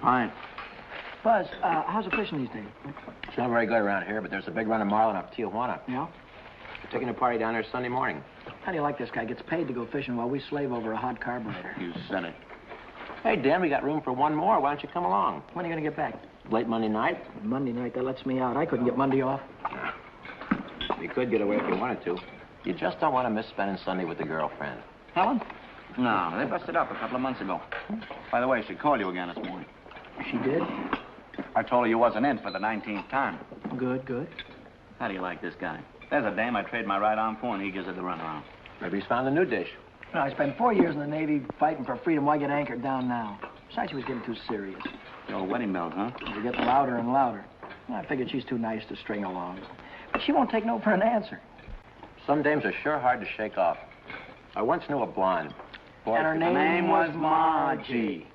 Fine. Buzz, how's the fishing these days? It's not very good around here, but there's a big run of marlin up Tijuana. Yeah? We're taking a party down there Sunday morning. How do you like this guy? Gets paid to go fishing while we slave over a hot carburetor. You said it. Hey, Dan, we got room for one more. Why don't you come along? When are you going to get back? Late Monday night? Monday night, that lets me out. I couldn't get Monday off. You could get away if you wanted to. You just don't want to miss spending Sunday with the girlfriend. Helen? No, they busted up a couple of months ago. By the way, she called you again this morning. She did? I told her you wasn't in for the 19th time. Good, good. How do you like this guy? There's a dame I trade my right arm for, and he gives her the runaround. Maybe he's found a new dish. No, I spent 4 years in the Navy fighting for freedom. Why get anchored down now? Besides, she was getting too serious. The old wedding bells, huh? They were getting louder and louder. I figured she's too nice to string along. But she won't take no for an answer. Some dames are sure hard to shake off. I once knew a blonde. Boy, And her name was Margie.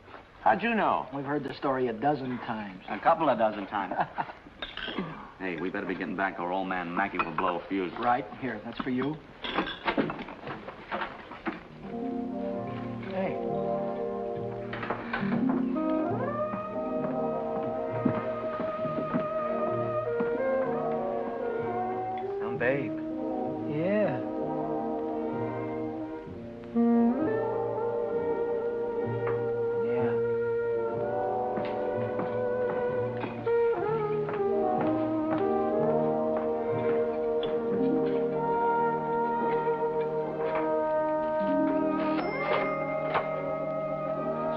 How'd you know? We've heard the story a dozen times. A couple of dozen times. Hey, we better be getting back or old man Mackey will blow a fuse. Right. Here, that's for you. Hey. Some babe. Yeah.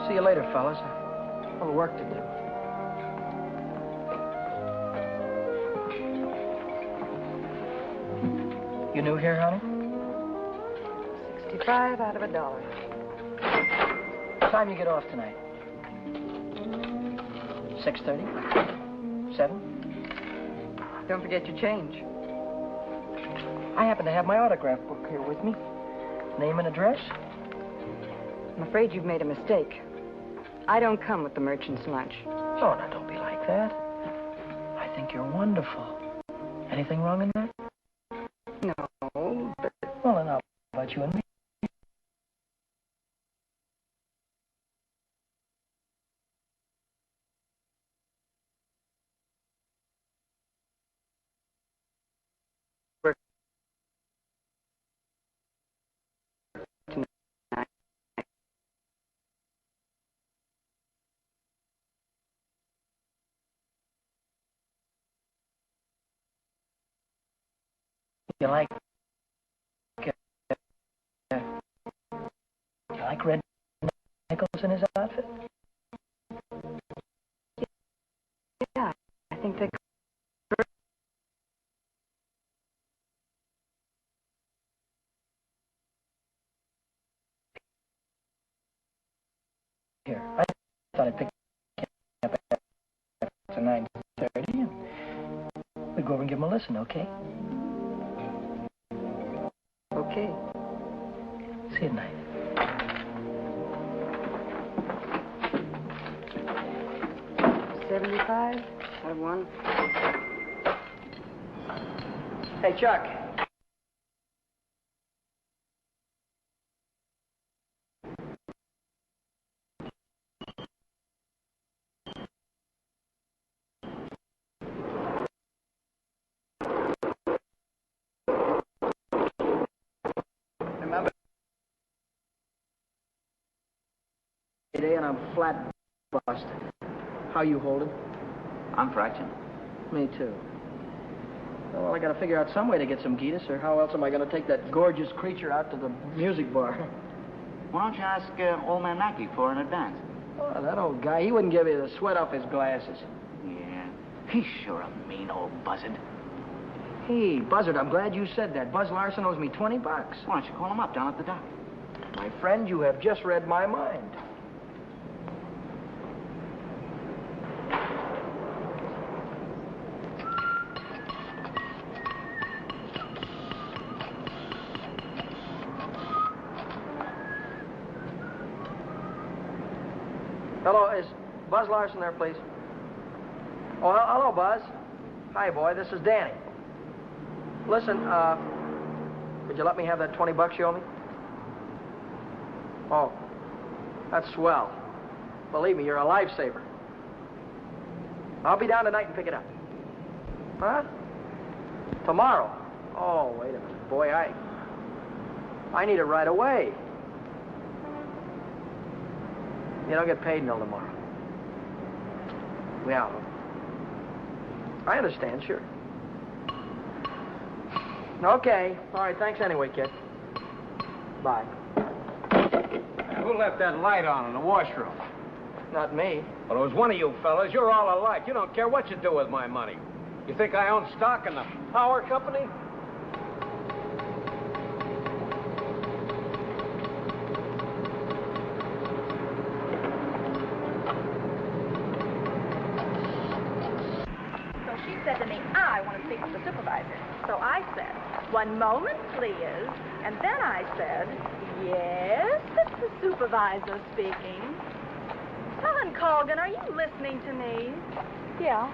See you later, fellas. A little work to do. You new here, honey? 65 out of $1. What time you get off tonight? 6:30? 7? Don't forget your change. I happen to have my autograph book here with me. Name and address? I'm afraid you've made a mistake. I don't come with the merchant's lunch. Oh, now don't be like that. I think you're wonderful. Anything wrong in that? No, but Well, then how about you and me? You like Red Nichols in his outfit? yeah, I think they... Here, I thought I'd pick you up after 9:30 and we'd go over and give him a listen, okay? Okay. See you tonight. $75 out of $1. Hey, Chuck. Remember? Today and I'm flat busted. How you holding? I'm fractured. Me too. Well, I gotta figure out some way to get some Gitas, or how else am I gonna take that gorgeous creature out to the music bar? Why don't you ask old man Mackey for an advance? Oh, that old guy, he wouldn't give you the sweat off his glasses. Yeah, he's sure a mean old buzzard. Hey, Buzzard, I'm glad you said that. Buzz Larson owes me $20. Why don't you call him up down at the dock? My friend, you have just read my mind. Hello, is Buzz Larson there, please? Oh, hello, Buzz. Hi, boy, this is Danny. Listen, could you let me have that $20 you owe me? Oh, that's swell. Believe me, you're a lifesaver. I'll be down tonight and pick it up. Huh? Tomorrow? Oh, wait a minute. Boy, I need it right away. You don't get paid until tomorrow. Yeah. I understand, sure. Okay. All right, thanks anyway, kid. Bye. Who left that light on in the washroom? Not me. Well, it was one of you fellas. You're all alike. You don't care what you do with my money. You think I own stock in the power company? So she said to me, I want to speak with the supervisor. So I said, 1 moment, please. And then I said, yes, it's the supervisor speaking. Helen Colgan, are you listening to me? Yeah.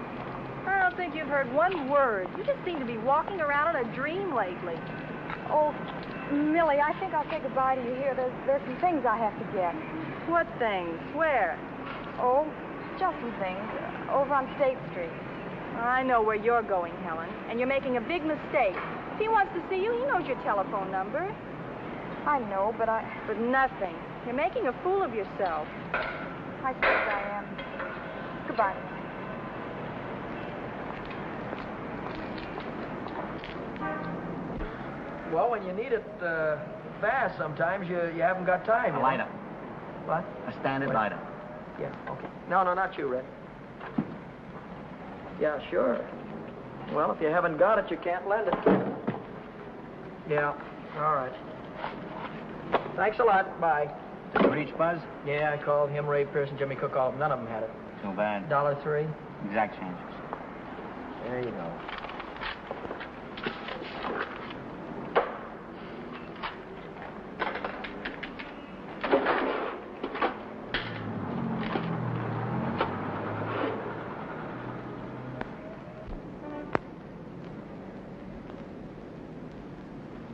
I don't think you've heard one word. You just seem to be walking around in a dream lately. Oh, Millie, I think I'll say goodbye to you here. There's some things I have to get. What things? Where? Oh, just some things. Over on State Street. I know where you're going, Helen, and you're making a big mistake. If he wants to see you, he knows your telephone number. I know, but But nothing. You're making a fool of yourself. I suppose I am. Goodbye. Well, when you need it fast, sometimes you haven't got time. A lighter. What? A standard Wait. lighter. Yeah, okay. No, not you, Red. Yeah, sure. Well, if you haven't got it, you can't lend it. Yeah, all right. Thanks a lot. Bye. Did you reach Buzz? Yeah, I called him, Ray Pierce, and Jimmy Cook. All none of them had it. Too bad. $1.03. Exact changes. There you go.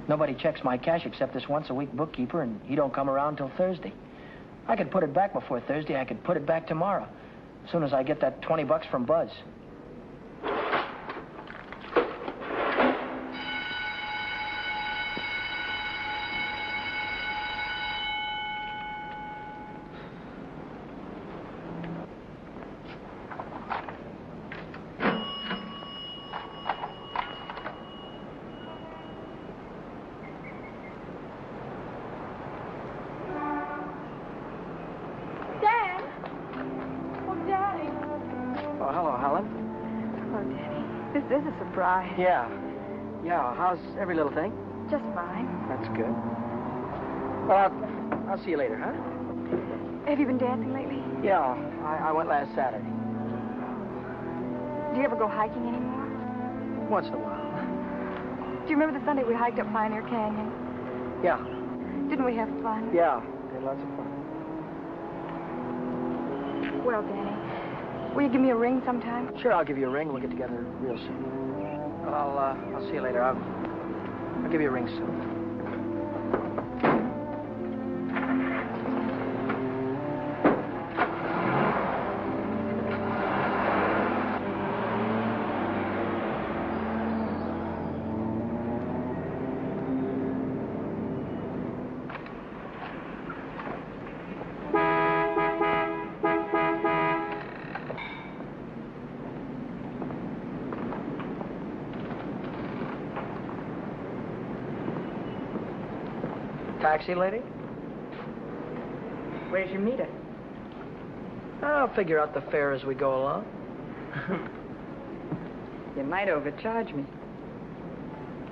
Nobody checks my cash except this once-a-week bookkeeper, and he don't come around till Thursday. I could put it back before Thursday. I could put it back tomorrow, as soon as I get that $20 from Buzz. This is a surprise. Yeah. How's every little thing? Just fine. That's good. Well, I'll see you later, huh? Have you been dancing lately? Yeah, I went last Saturday. Do you ever go hiking anymore? Once in a while. Do you remember the Sunday we hiked up Pioneer Canyon? Yeah. Didn't we have fun? Yeah. We had lots of fun. Well, Danny, will you give me a ring sometime? Sure, I'll give you a ring. We'll get together real soon. Well, I'll see you later. I'll give you a ring soon. Taxi lady? Where's your meter? I'll figure out the fare as we go along. You might overcharge me.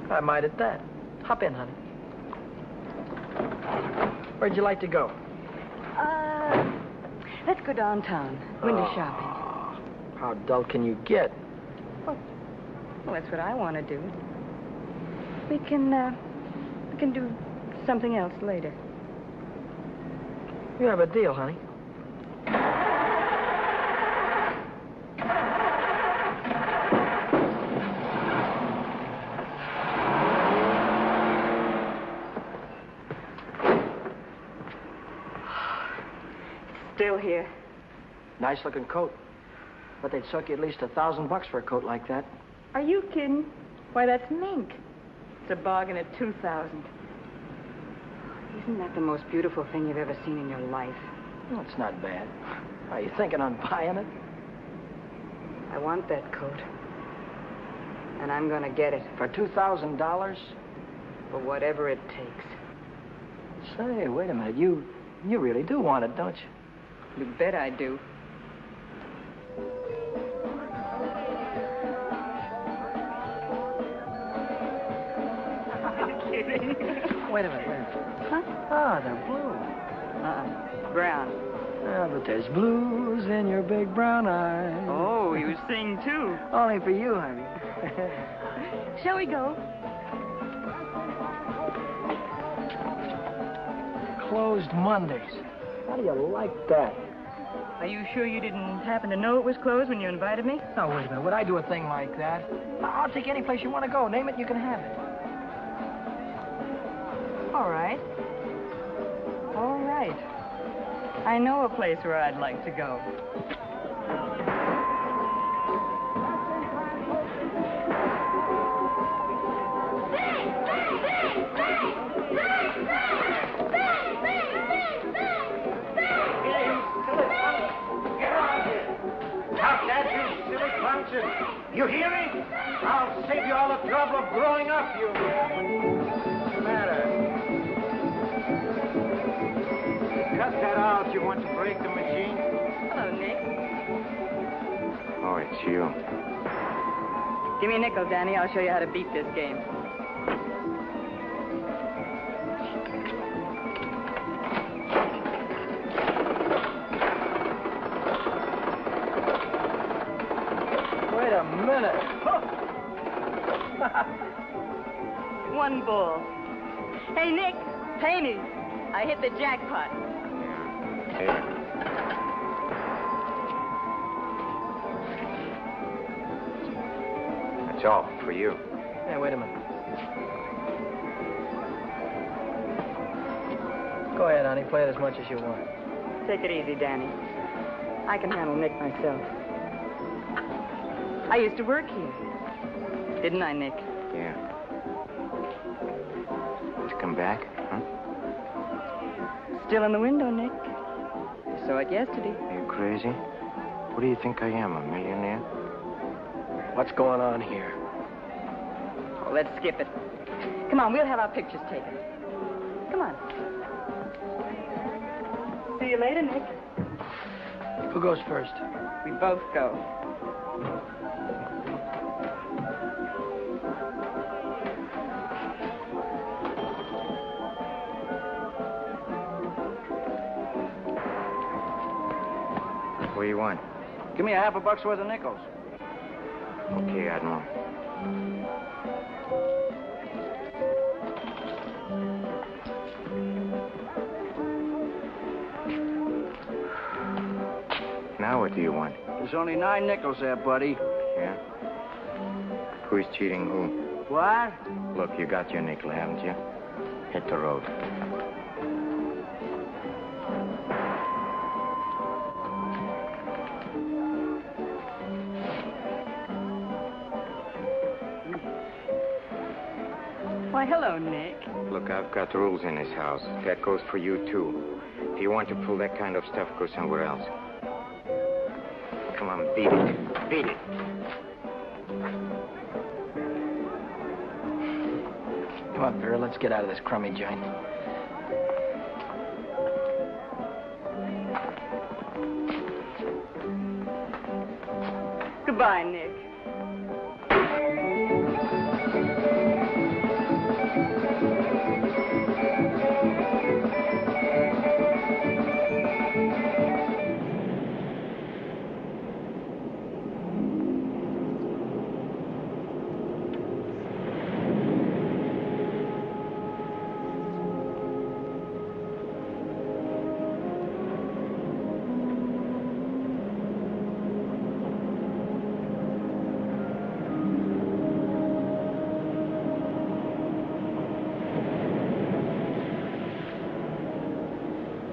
I might at that. Hop in, honey. Where'd you like to go? Let's go downtown. Window shopping. How dull can you get? Well, that's what I want to do. We can do something else later. You have a deal, honey. Still here. Nice looking coat. But they'd suck you at least $1,000 for a coat like that. Are you kidding? Why, that's mink. It's a bargain at $2,000. Isn't that the most beautiful thing you've ever seen in your life? Well, it's not bad. Are you thinking on buying it? I want that coat. And I'm gonna get it. For $2,000? For whatever it takes. Say, wait a minute. You really do want it, don't you? You bet I do. Wait a minute. Huh? Ah, they're blue. Brown. Yeah, but there's blues in your big brown eyes. Oh, you sing too. Only for you, honey. Shall we go? Closed Mondays. How do you like that? Are you sure you didn't happen to know it was closed when you invited me? Now, wait a minute. Would I do a thing like that? I'll take any place you want to go. Name it, you can have it. All right. All right. I know a place where I'd like to go. You hear me? I'll save you all the trouble of growing up, you. What's the matter? Cut that out. You want to break the machine? Hello, Nick. Oh, it's you. Give me a nickel, Danny. I'll show you how to beat this game. Wait a minute. One bull. Hey, Nick, pay me. I hit the jackpot. Here. That's all for you. Hey, wait a minute. Go ahead, honey. Play it as much as you want. Take it easy, Danny. I can handle Nick myself. I used to work here. Didn't I, Nick? Yeah. To come back, huh? Still in the window, Nick. I saw it yesterday. Are you crazy? What do you think I am, a millionaire? What's going on here? Oh, let's skip it. Come on, we'll have our pictures taken. Come on. See you later, Nick. Who goes first? We both go. What do you want? Give me $50 worth of nickels. Okay, Admiral. Now what do you want? There's only 9 nickels there, buddy. Yeah? Who's cheating who? What? Look, you got your nickel, haven't you? Hit the road. Why, hello, Nick. Look, I've got rules in this house. That goes for you, too. If you want to pull that kind of stuff, go somewhere else. Come on, beat it. Beat it. Come on, Vera, let's get out of this crummy joint. Goodbye, Nick.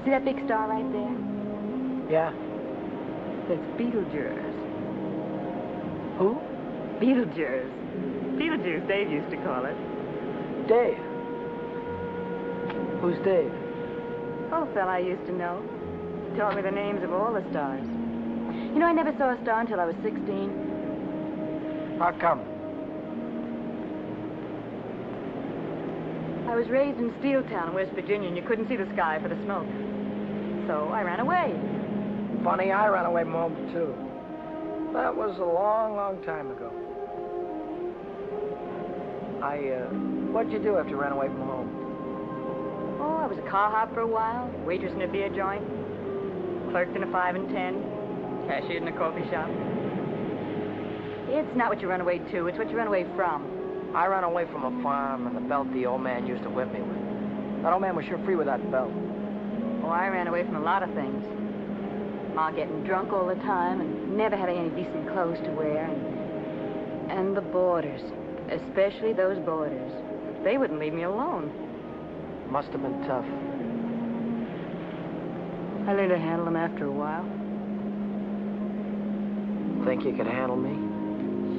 See that big star right there? Yeah? It's Beetlejuice. Who? Beetlejuice. Beetlejuice, Dave used to call it. Dave. Who's Dave? Old fella I used to know. He taught me the names of all the stars. You know, I never saw a star until I was 16. How come? I was raised in Steeltown, West Virginia, and you couldn't see the sky for the smoke. So I ran away. Funny, I ran away from home, too. That was a long, long time ago. What'd you do after you ran away from home? Oh, I was a car hop for a while, waitress in a beer joint, clerked in a 5 and 10, cashiered in a coffee shop. It's not what you run away to, it's what you run away from. I ran away from a farm and the belt the old man used to whip me with. That old man was sure free with that belt. Oh, I ran away from a lot of things. Ma getting drunk all the time and never having any decent clothes to wear. And the boarders, especially those boarders. They wouldn't leave me alone. Must have been tough. I learned to handle them after a while. Think you could handle me?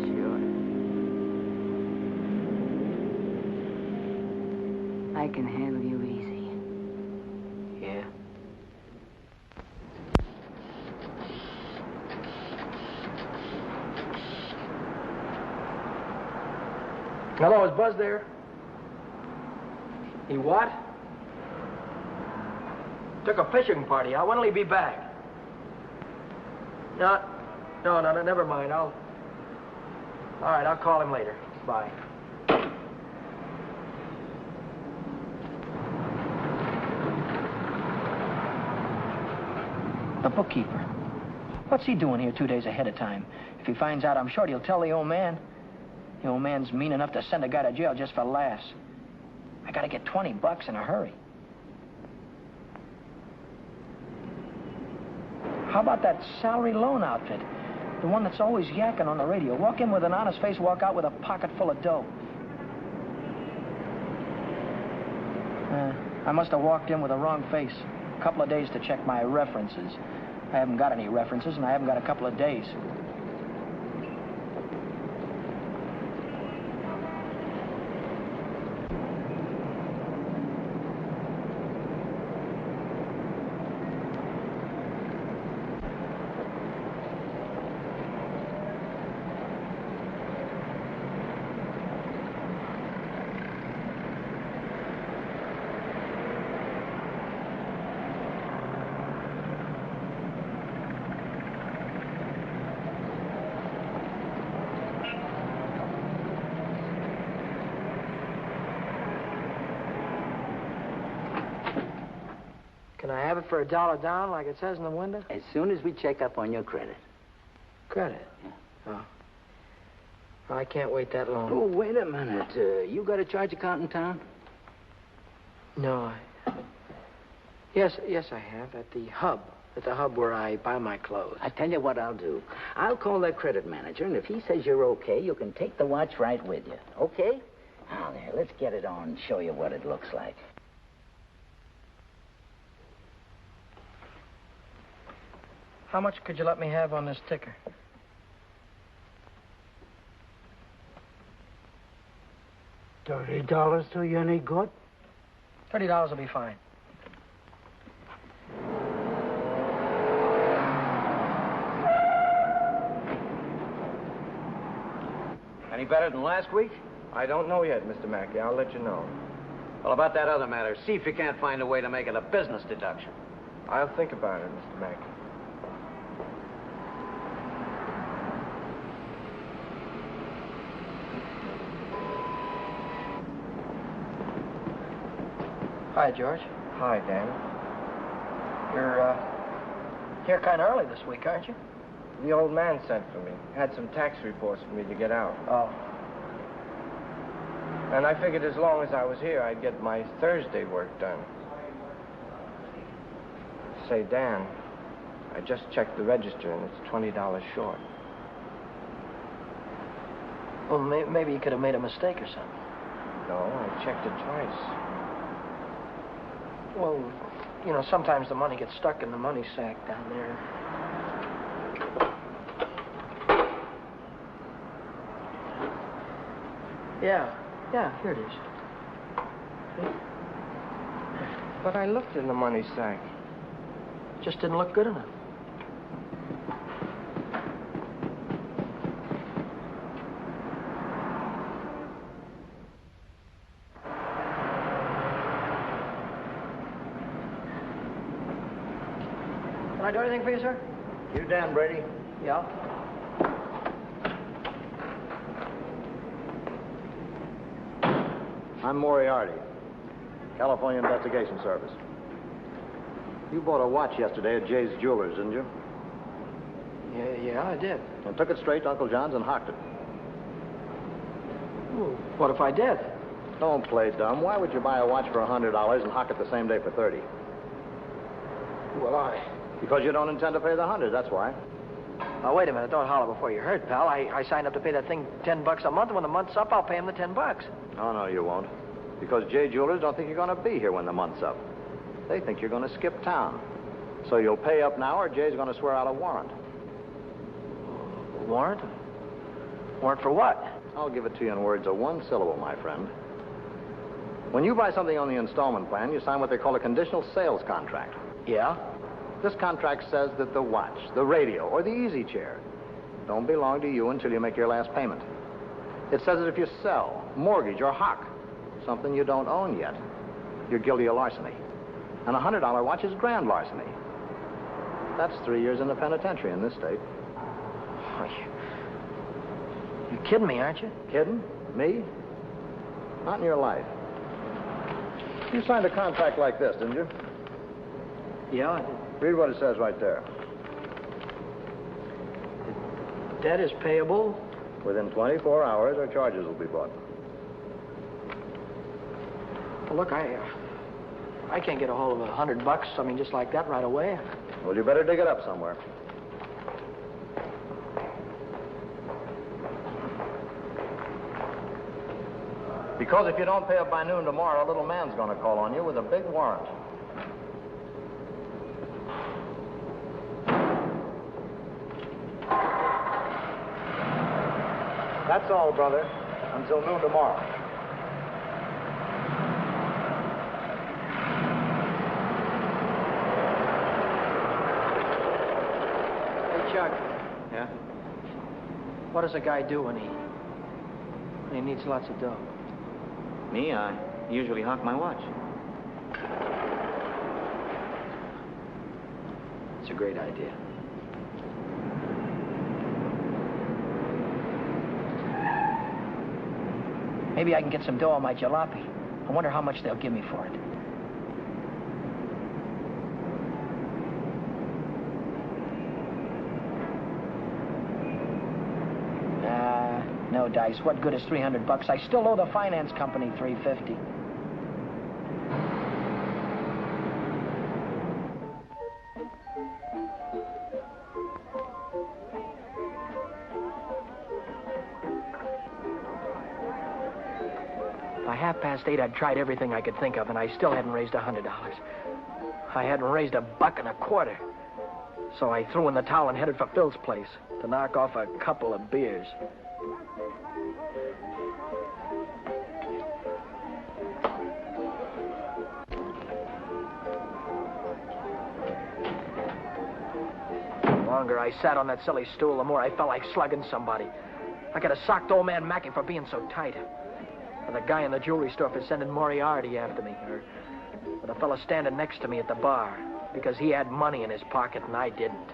Sure. I can handle you easy. Yeah. Hello, is Buzz there? He what? Took a fishing party out. When'll he be back? No, never mind. All right, I'll call him later. Bye. The bookkeeper. What's he doing here 2 days ahead of time? If he finds out, I'm sure he'll tell the old man. The old man's mean enough to send a guy to jail just for laughs. I gotta get $20 in a hurry. How about that salary loan outfit? The one that's always yakking on the radio. Walk in with an honest face, walk out with a pocket full of dough. I must have walked in with the wrong face. A couple of days to check my references. I haven't got any references, and I haven't got a couple of days. Can I have it for $1 down, like it says in the window? As soon as we check up on your credit. Credit? Yeah. Oh. I can't wait that long. Oh, wait a minute. You got a charge account in town? No, Yes, I have. At the hub. At the hub where I buy my clothes. I tell you what I'll do. I'll call that credit manager, and if he says you're okay, you can take the watch right with you. Okay? Now, there, let's get it on and show you what it looks like. How much could you let me have on this ticker? $30 do you any good? $30 will be fine. Any better than last week? I don't know yet, Mr. Mackey. I'll let you know. Well, about that other matter, see if you can't find a way to make it a business deduction. I'll think about it, Mr. Mackey. Hi, George. Hi, Dan. You're here kind of early this week, aren't you? The old man sent for me. Had some tax reports for me to get out. Oh. And I figured as long as I was here, I'd get my Thursday work done. Say, Dan, I just checked the register, and it's $20 short. Well, maybe you could have made a mistake or something. No, I checked it twice. Well, you know, sometimes the money gets stuck in the money sack down there. Yeah, here it is. But I looked in the money sack. Just didn't look good enough. Can I do anything for you, sir? You Dan Brady? Yeah. I'm Moriarty, California Investigation Service. You bought a watch yesterday at Jay's Jewelers, didn't you? Yeah, I did. And took it straight to Uncle John's and hocked it. Well, what if I did? Don't play dumb. Why would you buy a watch for $100 and hock it the same day for $30? Well, Because you don't intend to pay the $100, that's why. Now, wait a minute. Don't holler before you hurt, pal. I signed up to pay that thing $10 a month, and when the month's up, I'll pay him the $10. Oh, no, you won't. Because Jay Jewelers don't think you're going to be here when the month's up. They think you're going to skip town. So you'll pay up now, or Jay's going to swear out a warrant. Warrant? Warrant for what? I'll give it to you in words of one syllable, my friend. When you buy something on the installment plan, you sign what they call a conditional sales contract. Yeah? This contract says that the watch, the radio, or the easy chair don't belong to you until you make your last payment. It says that if you sell, mortgage, or hock something you don't own yet, you're guilty of larceny. And a $100 watch is grand larceny. That's 3 years in the penitentiary in this state. Oh, you're kidding me, aren't you? Kidding? Me? Not in your life. You signed a contract like this, didn't you? Yeah, I did. Read what it says right there. Debt is payable. Within 24 hours, or charges will be brought. Well, look, I can't get a hold of $100, I mean, just like that right away. Well, you better dig it up somewhere. Because if you don't pay up by noon tomorrow, a little man's going to call on you with a big warrant. That's all, brother. Until noon tomorrow. Hey, Chuck, Yeah? what does a guy do when he needs lots of dough? Me, I usually hock my watch. It's a great idea. Maybe I can get some dough on my jalopy. I wonder how much they'll give me for it. No dice. What good is $300? I still owe the finance company $350. By 8:30, I'd tried everything I could think of, and I still hadn't raised $100. I hadn't raised $1.25. So I threw in the towel and headed for Phil's place to knock off a couple of beers. The longer I sat on that silly stool, the more I felt like slugging somebody. I could have socked old man Mackey for being so tight. Or the guy in the jewelry store for sending Moriarty after me. Or the fellow standing next to me at the bar because he had money in his pocket and I didn't.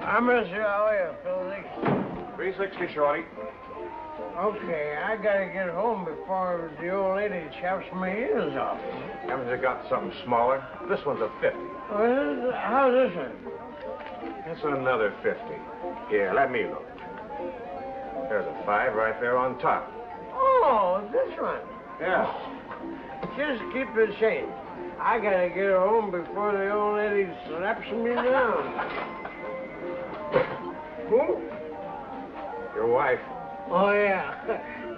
I miss you. How are you, Philly? 360, Shorty. Okay, I gotta get home before the old lady chops my ears off. Haven't you got something smaller? This one's a 50. How's this one? That's another 50. Here, let me look. There's a 5 right there on top. Oh, this one. Yeah. Just keep the change. I gotta get home before the old lady slaps me down. Who? Your wife. Oh, yeah.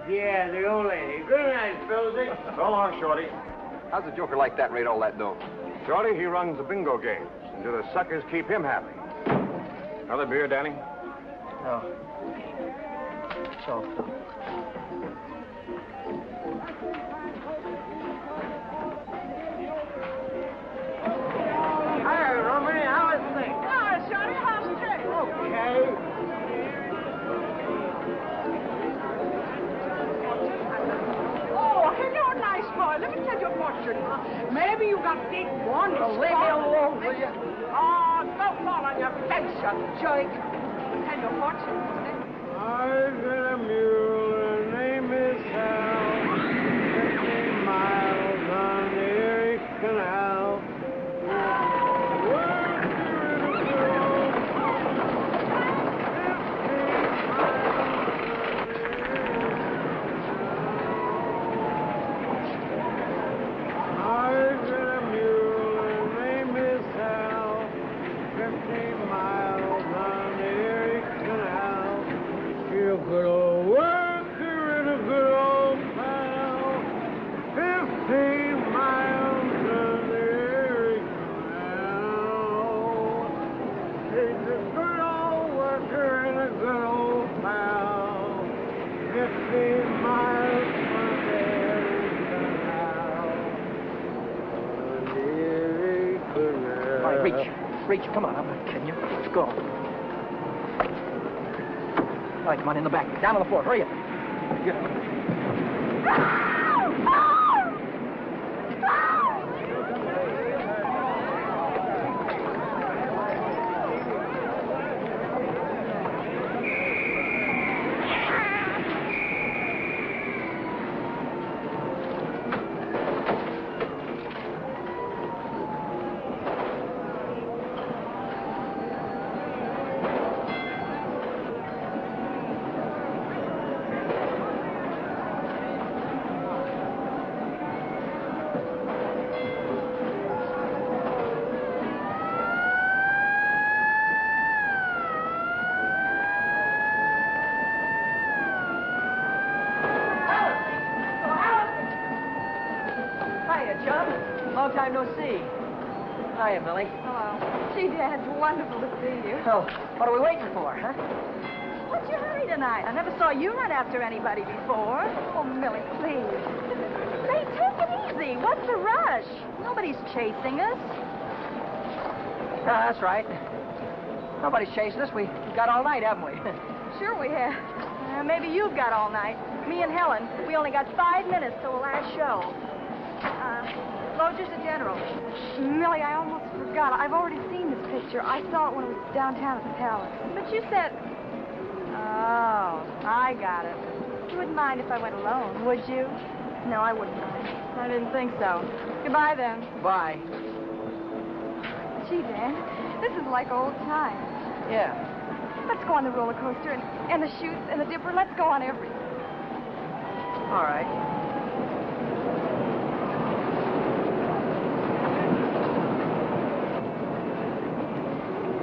Yeah, the old lady. Good night, Philzy. So long, Shorty. How's a joker like that rate all that dough? Shorty, he runs the bingo games, and do the suckers keep him happy? Another beer, Danny? No. So. Hey, Rummy, how is things? Oh, Shorty, how's the trip? Okay. Oh, hello, nice boy. Let me tell you a fortune. Maybe you got big one. Leave me alone, will you? Oh, don't fall on your face, you jerk. Tell you a fortune. I've got a mule, her name is Hal. 15 miles on the Erie Canal. I've got a mule, her name is Hal. 15 miles on the Erie Canal. She's a good old worker and a good old pal. 15 miles on the Erie Canal. She's a good old worker and a good old pal. 15 miles on the Erie Canal. On the Erie Canal. All right, reach. Reach, come on. I'm not kidding you. Let's go. All right, come on, in the back. Down on the floor. Hurry up. Get up. Hiya, John. Long time no see. Hiya, Millie. Hello. Gee, Dad, it's wonderful to see you. So, what are we waiting for, huh? What's your hurry tonight? I never saw you run after anybody before. Oh, Millie, please. Say, take it easy. What's the rush? Nobody's chasing us. That's right. Nobody's chasing us. We've got all night, haven't we? Sure we have. Maybe you've got all night. Me and Helen, we only got 5 minutes till the last show. Loger's the general. Millie, I almost forgot. I've already seen this picture. I saw it when it was downtown at the Palace. But you said... Oh, I got it. You wouldn't mind if I went alone, would you? No, I wouldn't mind. I didn't think so. Goodbye, then. Bye. Gee, Dan, this is like old times. Yeah. Let's go on the roller coaster and the chutes and the dipper. Let's go on everything. All right.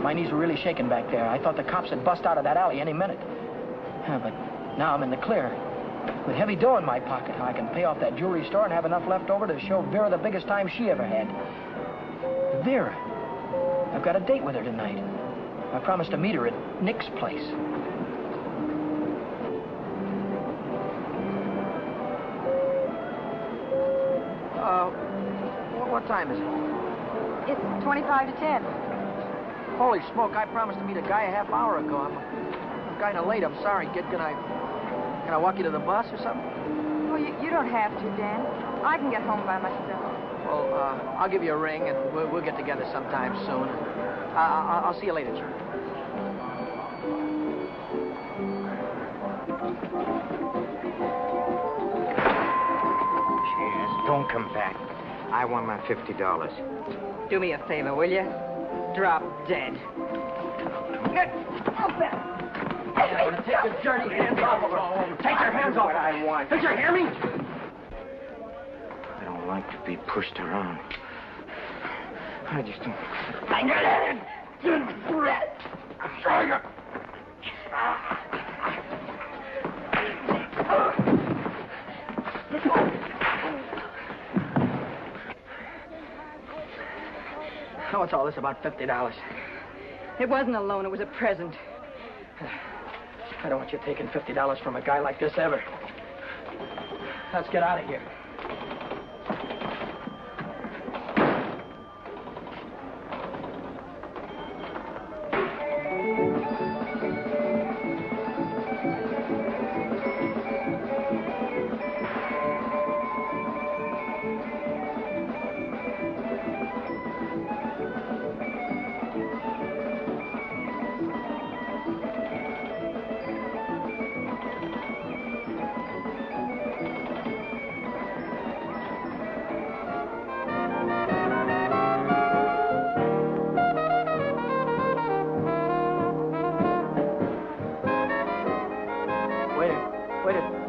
My knees were really shaking back there. I thought the cops had bust out of that alley any minute. But now I'm in the clear. With heavy dough in my pocket, I can pay off that jewelry store and have enough left over to show Vera the biggest time she ever had. Vera. I've got a date with her tonight. I promised to meet her at Nick's place. What time is it? It's 25 to 10. Holy smoke, I promised to meet a guy a half hour ago. I'm kind of late. I'm sorry, kid. Can I walk you to the bus or something? Well, you don't have to, Dan. I can get home by myself. Well, I'll give you a ring, and we'll get together sometime soon. I'll see you later, John. Cheers. Don't come back. I want my $50. Do me a favor, will you? Drop dead. Take your dirty hands off of her. Take your hands off. What I want. Did you hear me? I don't like to be pushed around. I just don't... What's all this about $50? It wasn't a loan, it was a present. I don't want you taking $50 from a guy like this ever. Let's get out of here.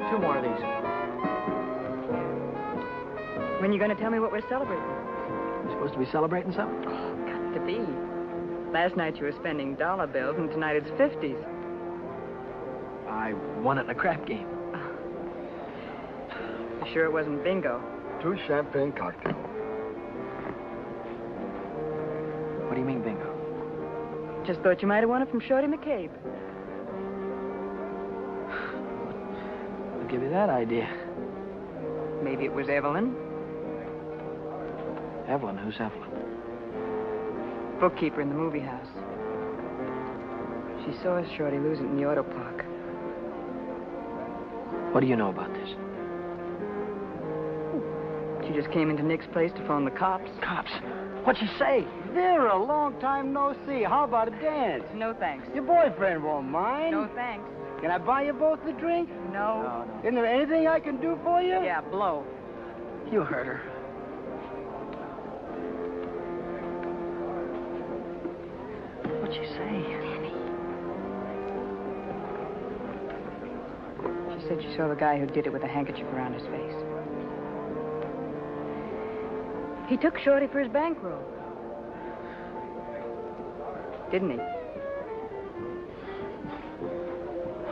Two more of these. When you going to tell me what we're celebrating? You supposed to be celebrating something? Got to be. Last night you were spending dollar bills, and tonight it's 50s. I won it in a crap game. You sure it wasn't bingo? 2 champagne cocktails. What do you mean, bingo? Just thought you might have won it from Shorty McCabe. I'll give you that idea. Maybe it was Evelyn. Evelyn? Who's Evelyn? Bookkeeper in the movie house. She saw Shorty lose it in the auto park. What do you know about this? She just came into Nick's place to phone the cops. Cops? What'd she say? Vera, long time no see. How about a dance? No thanks. Your boyfriend won't mind. No thanks. Can I buy you both a drink? No. Isn't there anything I can do for you? Yeah, blow. You heard her. What'd she say? She said she saw the guy who did it with a handkerchief around his face. He took Shorty for his bankroll. Didn't he?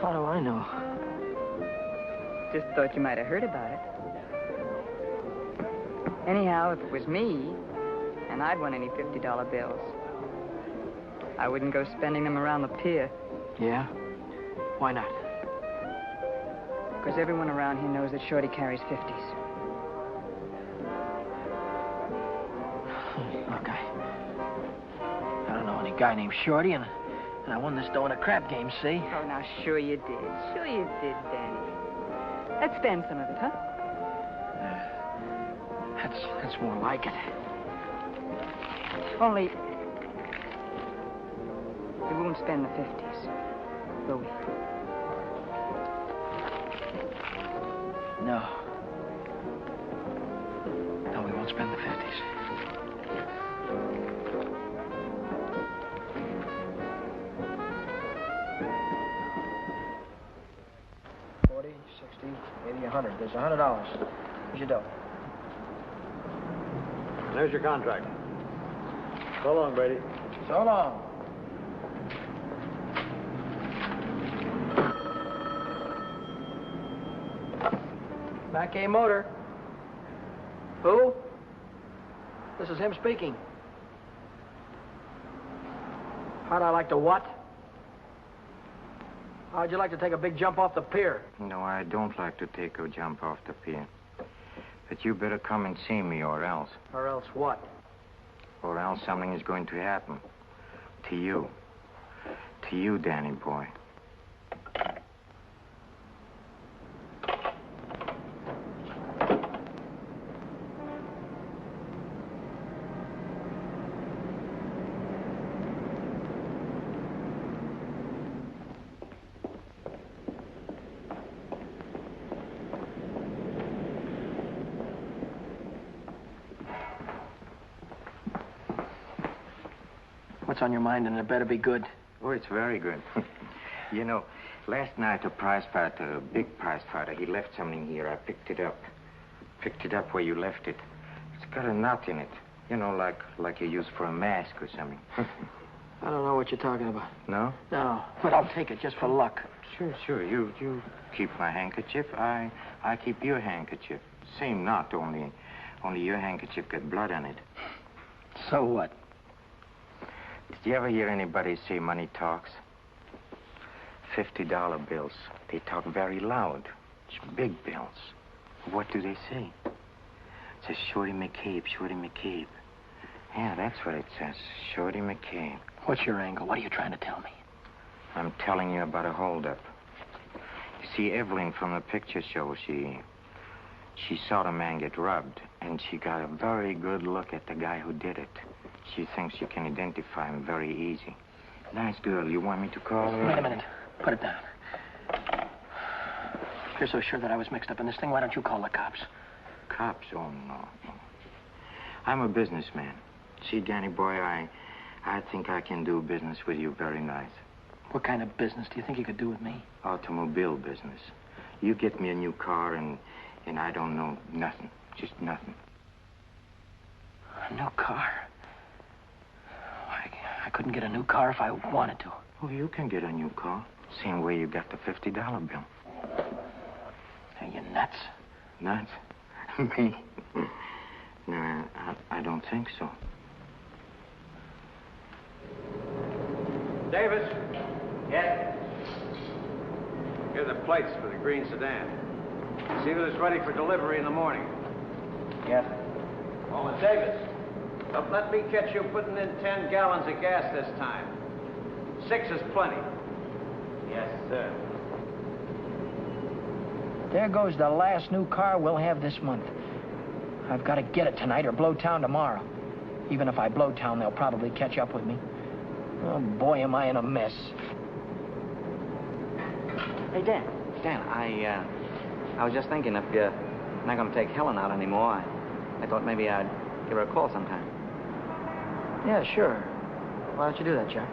How do I know? Just thought you might have heard about it. Anyhow, if it was me, and I'd won any $50 bills, I wouldn't go spending them around the pier. Yeah? Why not? Because everyone around here knows that Shorty carries 50s. Look, I don't know any guy named Shorty, and I won this dough in a crap game, see? Oh, now, sure you did. Sure you did, Danny. Let's spend some of it, huh? That's more like it. Only, we won't spend the 50s, will we? No. No, we won't spend the 50s. $40, $60, $80, $100. There's $100. Here's your dough. There's your contract. So long, Brady. So long. Back A Motor. Who? This is him speaking. How'd I like to what? How'd you like to take a big jump off the pier? No, I don't like to take a jump off the pier. But you better come and see me, or else. Or else what? Or else something is going to happen. To you. To you, Danny boy. What's on your mind, and it better be good. Oh, it's very good. You know, last night a prize fighter, a big prize fighter, he left something here. I picked it up. Picked it up where you left it. It's got a knot in it. You know, like you use for a mask or something. I don't know what you're talking about. No? No, but I'll take it just for luck. Sure. You keep my handkerchief. I keep your handkerchief. Same knot, only your handkerchief got blood on it. So what? Did you ever hear anybody say money talks? $50 bills. They talk very loud. It's big bills. What do they say? It says Shorty McCabe, Shorty McCabe. Yeah, that's what it says. Shorty McCabe. What's your angle? What are you trying to tell me? I'm telling you about a holdup. You see, Evelyn from the picture show, she saw the man get robbed, and she got a very good look at the guy who did it. She thinks you can identify him very easy. Nice girl. You want me to call her? Wait a minute. Put it down. If you're so sure that I was mixed up in this thing, why don't you call the cops? Cops? Oh, no. I'm a businessman. See, Danny boy, I think I can do business with you very nice. What kind of business do you think you could do with me? Automobile business. You get me a new car and I don't know nothing. Just nothing. A new car? I couldn't get a new car if I wanted to. Well, you can get a new car. Same way you got the $50 bill. Are you nuts? Nuts? Me? No, I don't think so. Davis, Yes? here are the plates for the green sedan. See that it's ready for delivery in the morning. Yes. Oh, and Davis, don't let me catch you putting in 10 gallons of gas this time. 6 is plenty. Yes, sir. There goes the last new car we'll have this month. I've got to get it tonight or blow town tomorrow. Even if I blow town, they'll probably catch up with me. Oh, boy, am I in a mess. Hey, Dan, I was just thinking if you're not going to take Helen out anymore, I thought maybe I'd give her a call sometime. Yeah, sure. Why don't you do that, Jack?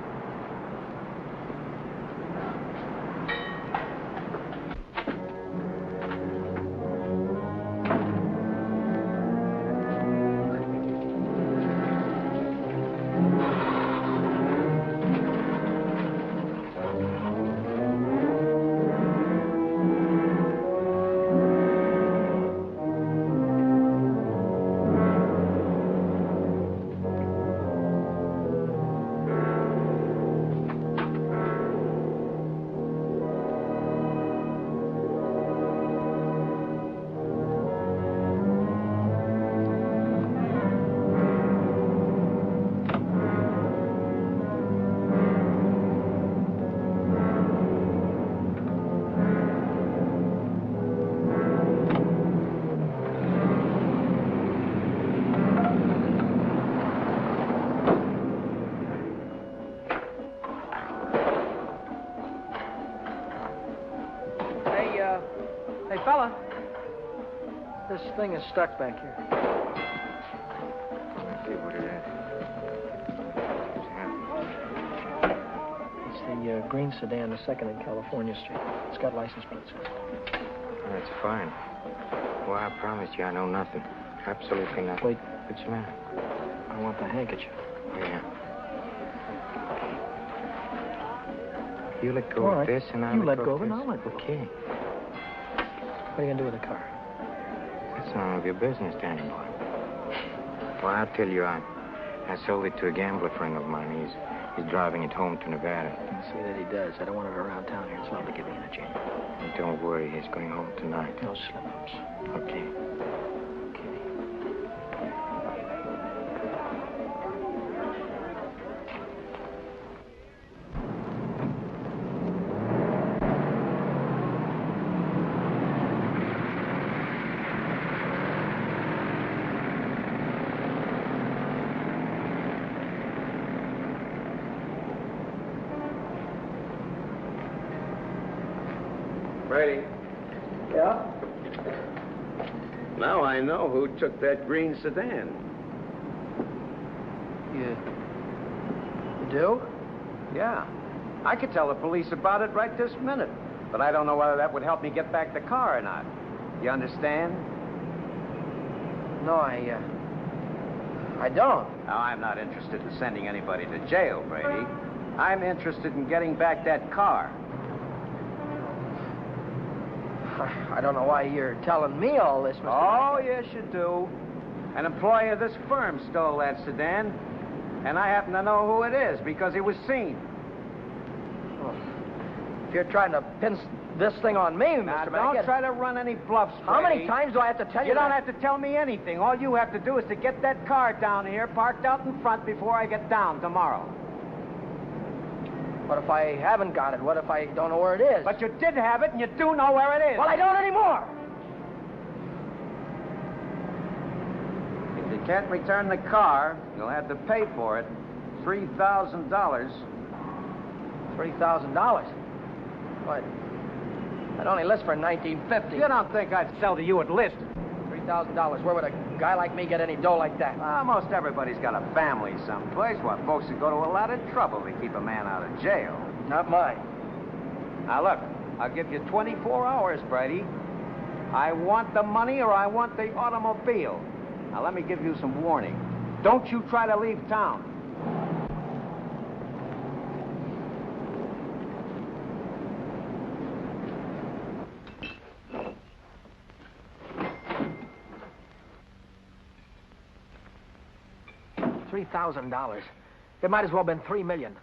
Hey, fella. This thing is stuck back here. Let's see what it is. It's the green sedan, the second in California Street. It's got license plates on it. That's fine. Well, I promise you I know nothing. Absolutely nothing. Wait. What's the matter? I want the handkerchief. Yeah. You let go All of right. this and I'll You let go go of of it, this. and I'll let go. Okay. What are you going to do with the car? That's none of your business, Danny boy. Well, I'll tell you, I sold it to a gambler friend of mine. He's driving it home to Nevada. I'll see that he does. I don't want it around town here. It's liable to get me in a jam. And don't worry, he's going home tonight. No slip-ups. Okay. Brady, Yeah? now I know who took that green sedan. You do? Yeah. I could tell the police about it right this minute. But I don't know whether that would help me get back the car or not. You understand? No, I don't. Now, I'm not interested in sending anybody to jail, Brady. I'm interested in getting back that car. I don't know why you're telling me all this, Mr. Oh, yes, you do. An employee of this firm stole that sedan, and I happen to know who it is because he was seen. Well, If you're trying to pin this thing on me, Now, Mr. don't Mackett. try to run any bluffs, How many Brady. times do I have to tell you You don't that? have to tell me anything. All you have to do is to get that car down here, parked out in front before I get down tomorrow. What if I haven't got it? What if I don't know where it is? But you did have it, and you do know where it is. Well, I don't anymore. If you can't return the car, you'll have to pay for it. $3,000. $3,000? What? I'd only list for $19.50. You don't think I'd sell to you at list? $3,000. Where would a guy like me get any dough like that? Most everybody's got a family someplace. What, folks would go to a lot of trouble to keep a man out of jail. Not mine. Now, look, I'll give you 24 hours, Brady. I want the money or I want the automobile. Now, let me give you some warning. Don't you try to leave town. $3,000. It might as well have been $3 million.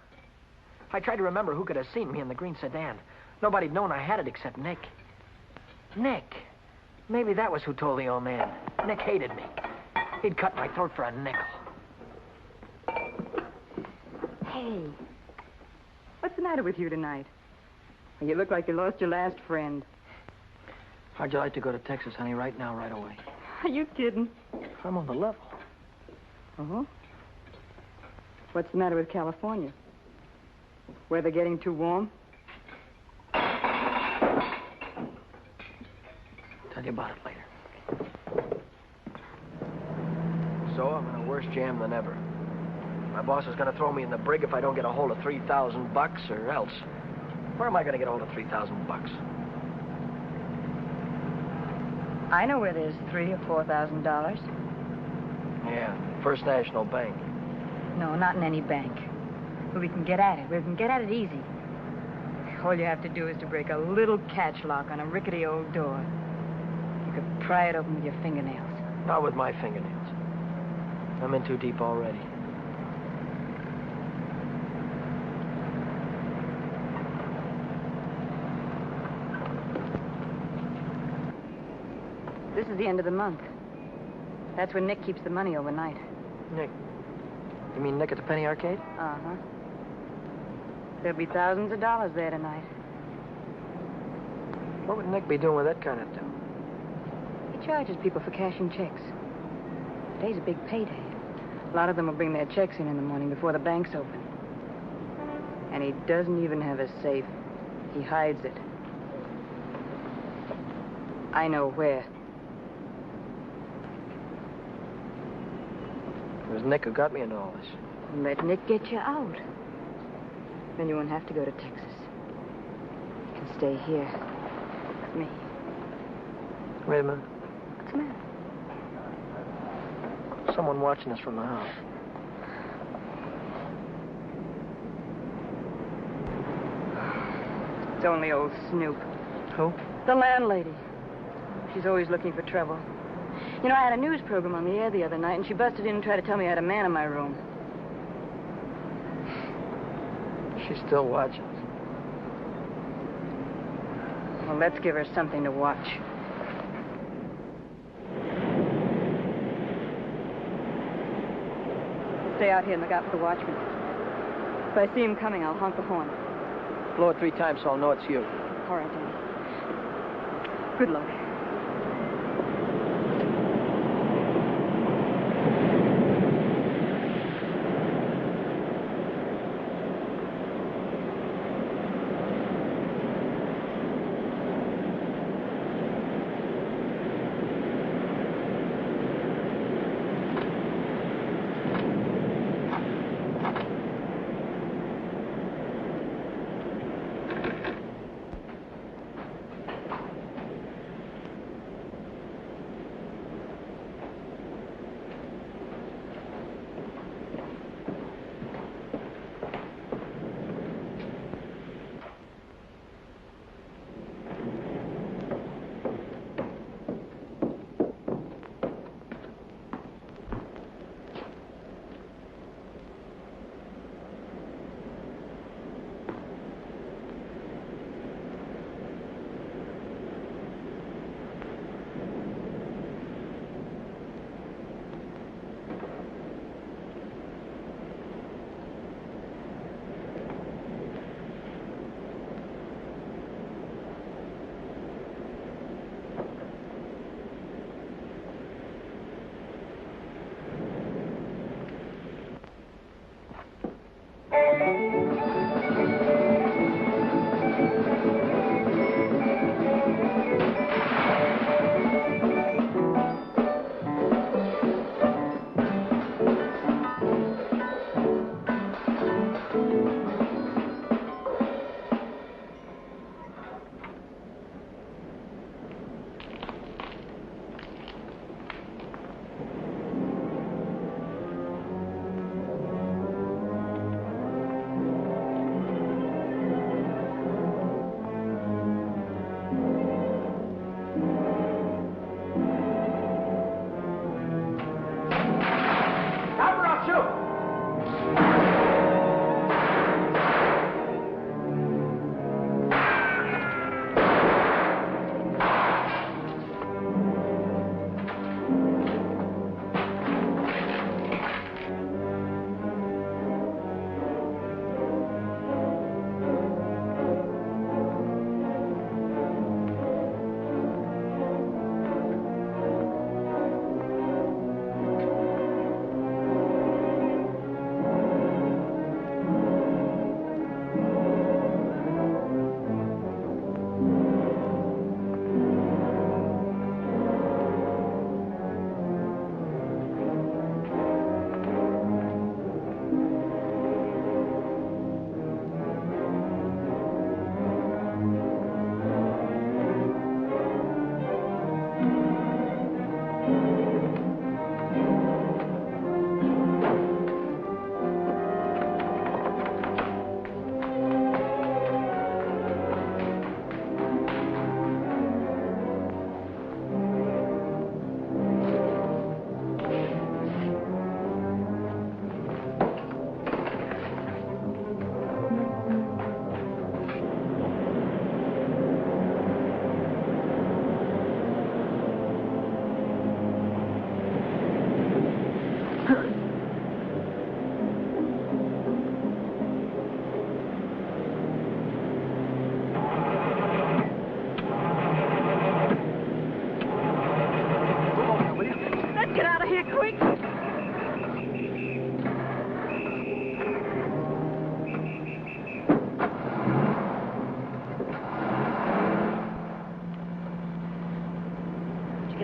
I tried to remember who could have seen me in the green sedan. Nobody'd known I had it except Nick. Nick. Maybe that was who told the old man. Nick hated me. He'd cut my throat for a nickel. Hey, what's the matter with you tonight? Well, you look like you lost your last friend. How'd you like to go to Texas, honey, right now, right away? Are you kidding? I'm on the level. Uh-huh. What's the matter with California? Weather getting too warm? Tell you about it later. So I'm in a worse jam than ever. My boss is going to throw me in the brig if I don't get a hold of $3,000 or else. Where am I going to get a hold of $3,000? I know where there's $3,000 or $4,000. Yeah, First National Bank. No, not in any bank. But we can get at it. We can get at it easy. All you have to do is to break a little catch lock on a rickety old door. You could pry it open with your fingernails. Not with my fingernails. I'm in too deep already. This is the end of the month. That's when Nick keeps the money overnight. Nick? You mean Nick at the Penny Arcade? Uh-huh. There'll be thousands of dollars there tonight. What would Nick be doing with that kind of dough? He charges people for cashing checks. Today's a big payday. A lot of them will bring their checks in the morning before the bank's open. And he doesn't even have a safe. He hides it. I know where. It was Nick who got me into all this. Let Nick get you out. Then you won't have to go to Texas. You can stay here with me. Wait a minute. What's the matter? Someone watching us from the house. It's only old Snoop. Who? The landlady. She's always looking for trouble. You know, I had a news program on the air the other night, and she busted in and tried to tell me I had a man in my room. She's still watching us. Well, let's give her something to watch. Stay out here and look out for the watchman. If I see him coming, I'll honk the horn. Blow it 3 times so I'll know it's you. All right, Danny. Good luck.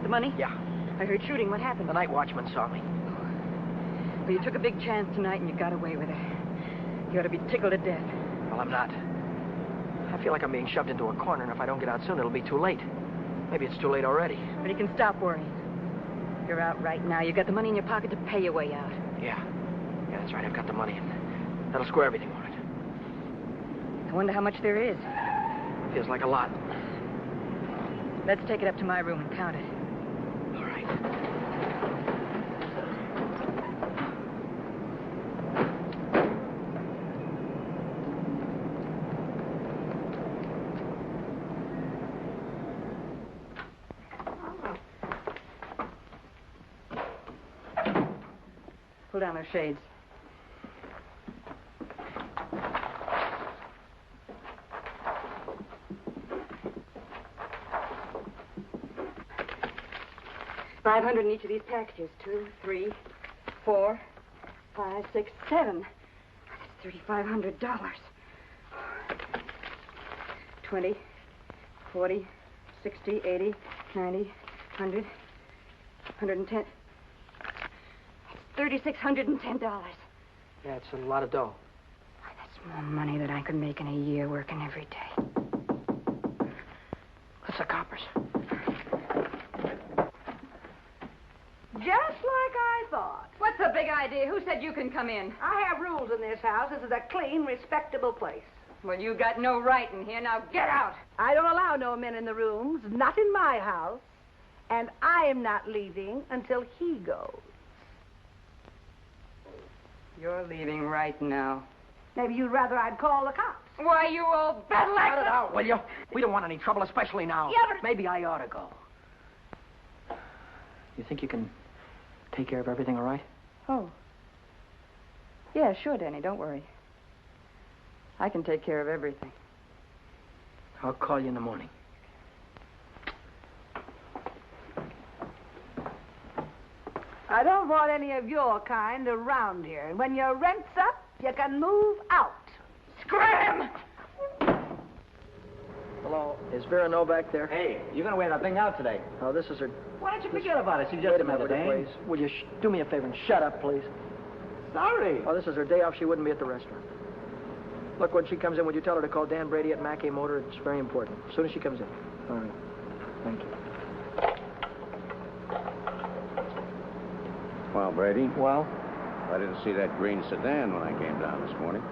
the money? Yeah. I heard shooting. What happened? The night watchman saw me. Well, you took a big chance tonight and you got away with it. You ought to be tickled to death. Well, I'm not. I feel like I'm being shoved into a corner, and if I don't get out soon, it'll be too late. Maybe it's too late already. But you can stop worrying. You're out right now. You got the money in your pocket to pay your way out. Yeah. Yeah, that's right. I've got the money. That'll square everything on it. I wonder how much there is. Feels like a lot. Let's take it up to my room and count it. All right. Pull down those shades. $500 in each of these packages. 2, 3, 4, 5, 6, 7. That's $3,500. 20, 40, 60, 80, 90, 100, 110. $3,610. Yeah, it's a lot of dough. That's more money than I could make in a year working every day. That's the coppers. Just like I thought. What's the big idea? Who said you can come in? I have rules in this house. This is a clean, respectable place. Well, you got no right in here. Now get out. I don't allow no men in the rooms, not in my house. And I am not leaving until he goes. You're leaving right now. Maybe you'd rather I'd call the cops. Why, you old battle Cut it axe! out, will you? We don't want any trouble, especially now. Yeah, but... Maybe I ought to go. You think you can take care of everything all right? Oh. Yeah, sure, Danny. Don't worry. I can take care of everything. I'll call you in the morning. I don't want any of your kind around here. And when your rent's up, you can move out. Scram! Hello. Is Vera Novak there? Hey, you're going to wear that thing out today. Oh, this is her... Why don't you forget about it? She's just Wait a another minute, day. please. Would you do me a favor and shut up, please? Sorry. Oh, this is her day off. She wouldn't be at the restaurant. Look, when she comes in, would you tell her to call Dan Brady at Mackay Motor? It's very important. As soon as she comes in. All right. Thank you. Well, Brady, Well? I didn't see that green sedan when I came down this morning.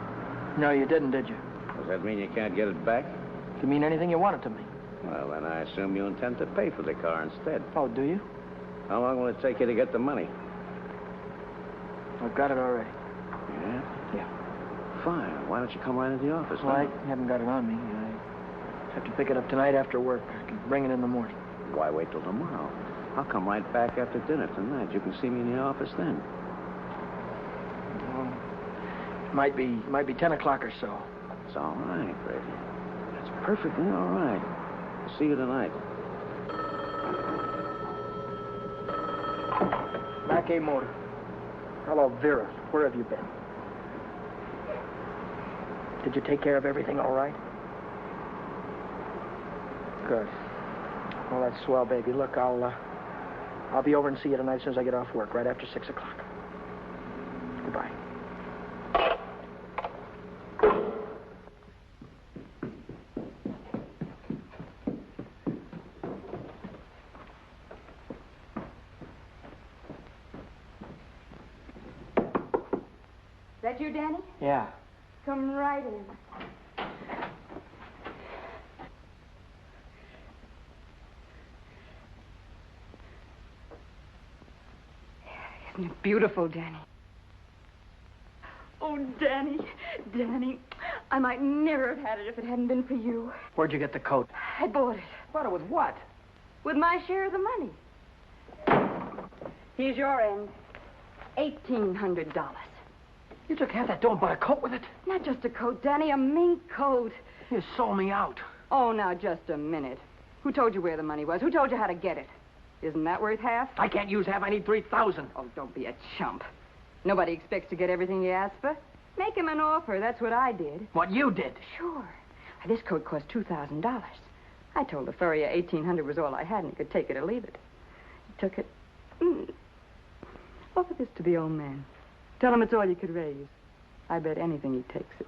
No, you didn't, did you? Does that mean you can't get it back? You mean anything you want it to mean? Well, then I assume you intend to pay for the car instead. Oh, do you? How long will it take you to get the money? I've got it already. Yeah? Yeah. Fine. Why don't you come right into the office Well, now? I haven't got it on me. I have to pick it up tonight after work. I can bring it in the morning. Why wait till tomorrow? I'll come right back after dinner tonight. You can see me in the office then. Well, might be 10 o'clock or so. It's all right, Brady. It's perfectly all right. I'll see you tonight. Mackay Motor. Hello, Vera. Where have you been? Did you take care of everything all right? Good. Well, that's swell, baby. Look, I'll be over and see you tonight as soon as I get off work, right after 6 o'clock. Goodbye. That you, Danny? Yeah. Come right in. Isn't it beautiful, Danny? Oh, Danny, Danny, I might never have had it if it hadn't been for you. Where'd you get the coat? I bought it Bought it with what? with my share of the money. Here's your end. $1,800. You took half that dough and bought a coat with it? Not just a coat, Danny, a mink coat. You sold me out. Oh, now, just a minute. Who told you where the money was? Who told you how to get it? Isn't that worth half? I can't use half. I need 3,000. Oh, don't be a chump. Nobody expects to get everything you ask for. Make him an offer. That's what I did. What you did? Sure. This coat cost $2,000. I told the furrier $1,800 was all I had, and he could take it or leave it. took it. Offer this to the old man. Tell him it's all you could raise. I bet anything he takes it.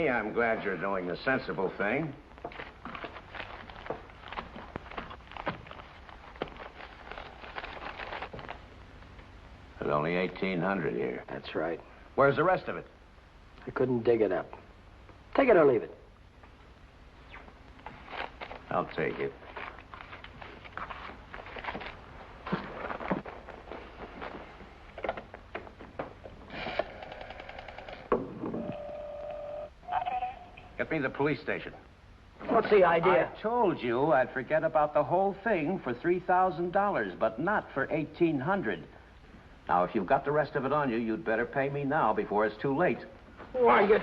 I'm glad you're doing the sensible thing. There's only 1,800 here. That's right. Where's the rest of it? I couldn't dig it up. Take it or leave it. I'll take it. Get me the police station. What's the idea? I told you I'd forget about the whole thing for $3,000, but not for $1,800. Now, if you've got the rest of it on you, you'd better pay me now before it's too late. Why, you...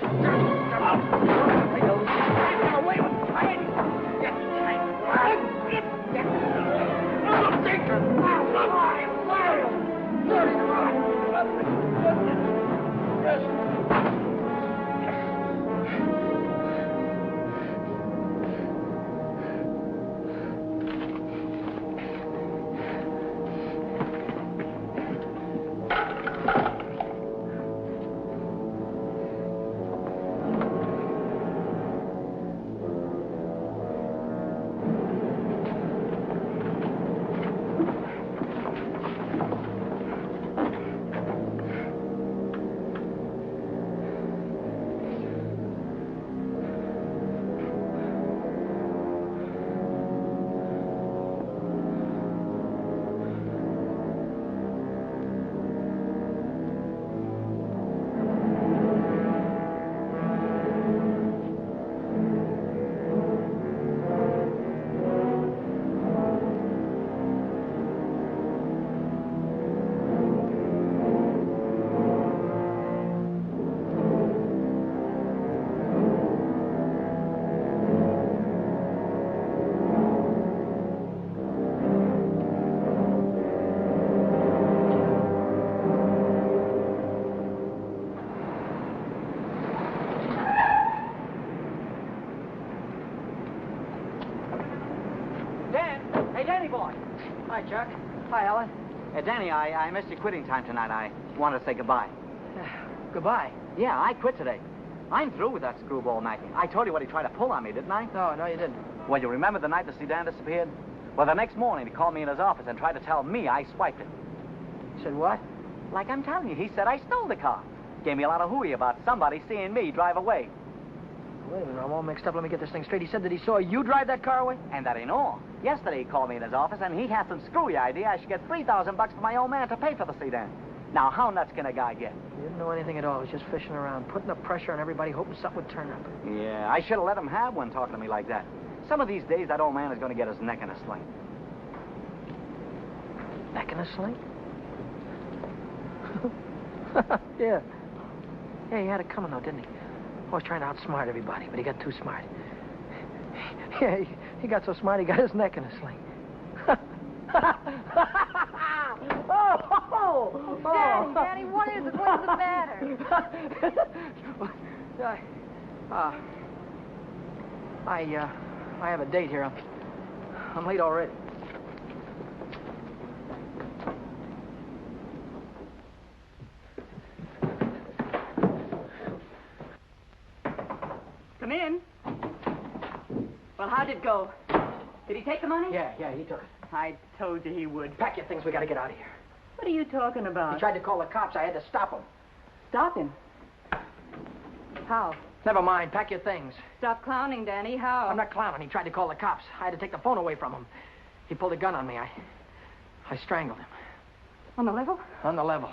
Hi, Chuck. Hi, Ellen. Danny, I missed your quitting time tonight. I wanted to say goodbye. Goodbye? Yeah, I quit today. I'm through with that screwball Mackie. I told you what he tried to pull on me, didn't I? No, you didn't. Well, you remember the night the sedan disappeared? Well, the next morning he called me in his office and tried to tell me I swiped it. He said what? Like I'm telling you, he said I stole the car. Gave me a lot of hooey about somebody seeing me drive away. Wait a minute, I'm all mixed up. Let me get this thing straight. He said that he saw you drive that car away? And that ain't all. Yesterday he called me in his office and he had some screwy idea I should get $3,000 for my old man to pay for the sedan. Now, how nuts can a guy get? He didn't know anything at all. He was just fishing around, putting the pressure on everybody, hoping something would turn up. Yeah, I should have let him have one talking to me like that. Some of these days, that old man is going to get his neck in a sling. Neck in a sling? Yeah. Yeah, he had it coming, though, didn't he? Always trying to outsmart everybody, but he got too smart. Yeah, he got so smart, he got his neck in a sling. Daddy, what is it? What is the matter? I have a date here. I'm late already. Come in. Well, how'd it go? Did he take the money? Yeah, he took it. I told you he would. Pack your things, we gotta get out of here. What are you talking about? He tried to call the cops. I had to stop him. Stop him? How? Never mind, pack your things. Stop clowning, Danny. How? I'm not clowning. He tried to call the cops. I had to take the phone away from him. He pulled a gun on me. I strangled him. On the level? On the level.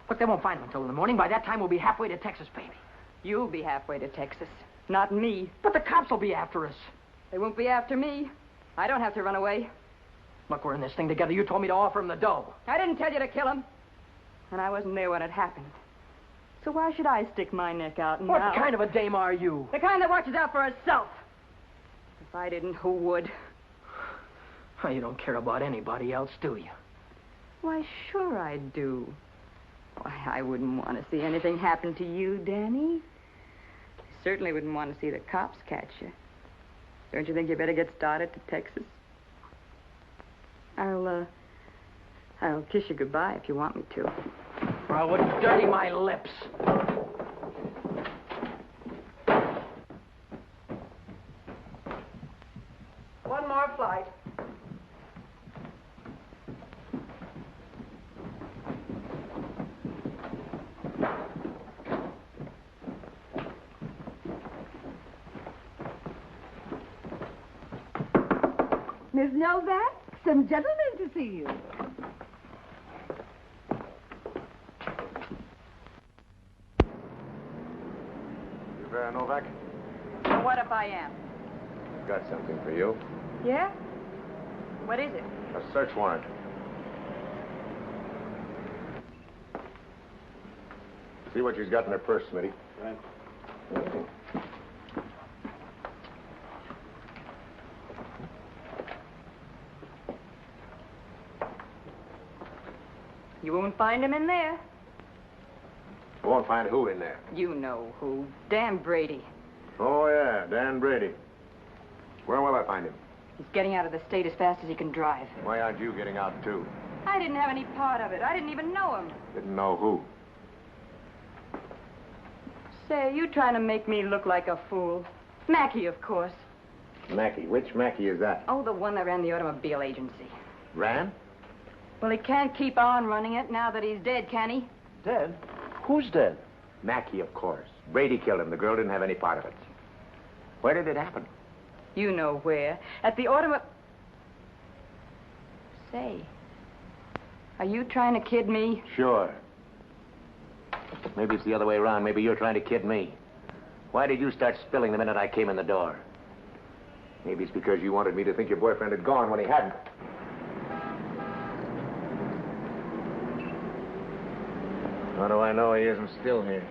Look, they won't find him until in the morning. By that time, we'll be halfway to Texas, baby. You'll be halfway to Texas. Not me. But the cops will be after us. They won't be after me. I don't have to run away. Look, we're in this thing together. You told me to offer him the dough. I didn't tell you to kill him. And I wasn't there when it happened. So why should I stick my neck out now? What kind of a dame are you? The kind that watches out for herself. If I didn't, who would? Oh, you don't care about anybody else, do you? Why, sure I do. Why, I wouldn't want to see anything happen to you, Danny. I certainly wouldn't want to see the cops catch you. Don't you think you better get started to Texas? I'll kiss you goodbye if you want me to. Or I would dirty my lips. One more flight. Miss Novak, some gentlemen to see you. You Vera Novak? Well, what if I am? Got something for you. Yeah? What is it? A search warrant. See what she's got in her purse, Smitty. Right. You won't find him in there. You won't find who in there. You know who. Dan Brady. Oh, yeah, Dan Brady. Where will I find him? He's getting out of the state as fast as he can drive. Why aren't you getting out, too? I didn't have any part of it. I didn't even know him. Didn't know who. Say, you trying to make me look like a fool. Mackey, of course. Mackey. Which Mackey is that? Oh, the one that ran the automobile agency. Ran? Well, he can't keep on running it now that he's dead, can he? Dead? Who's dead? Mackey, of course. Brady killed him. The girl didn't have any part of it. Where did it happen? You know where. At the automobile... Say, are you trying to kid me? Sure. Maybe it's the other way around. Maybe you're trying to kid me. Why did you start spilling the minute I came in the door? Maybe it's because you wanted me to think your boyfriend had gone when he hadn't. How do I know he isn't still here?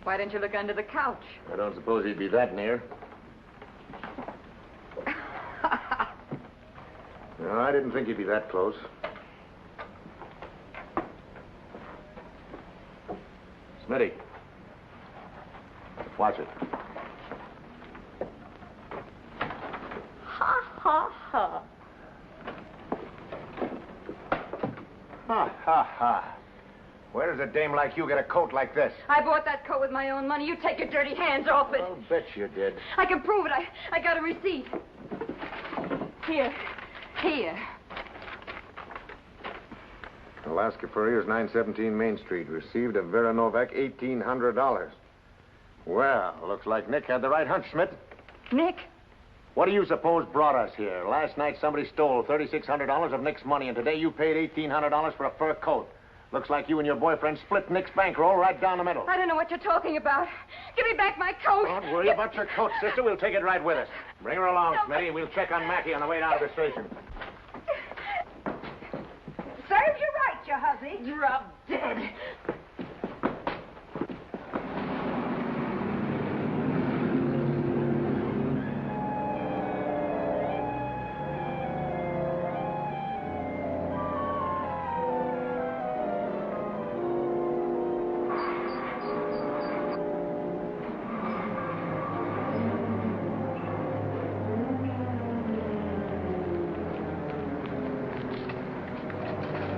Why didn't you look under the couch? I don't suppose he'd be that near. No, I didn't think he'd be that close. Smitty. Watch it. Ha, ha, ha. Ha, ha, ha. Where does a dame like you get a coat like this? I bought that coat with my own money. You take your dirty hands off it. I'll bet you did. I can prove it. I got a receipt. Here. Here. Alaska Furrier's 917 Main Street. Received of Vera Novak $1,800. Well, looks like Nick had the right hunch, Schmidt. Nick? What do you suppose brought us here? Last night somebody stole $3,600 of Nick's money, and today you paid $1,800 for a fur coat. Looks like you and your boyfriend split Nick's bankroll right down the middle. I don't know what you're talking about. Give me back my coat. Don't worry about your coat, sister. We'll take it right with us. Bring her along, Smitty. We'll check on Mackey on the way down to the station. Serves you right, you hussy. Drop dead.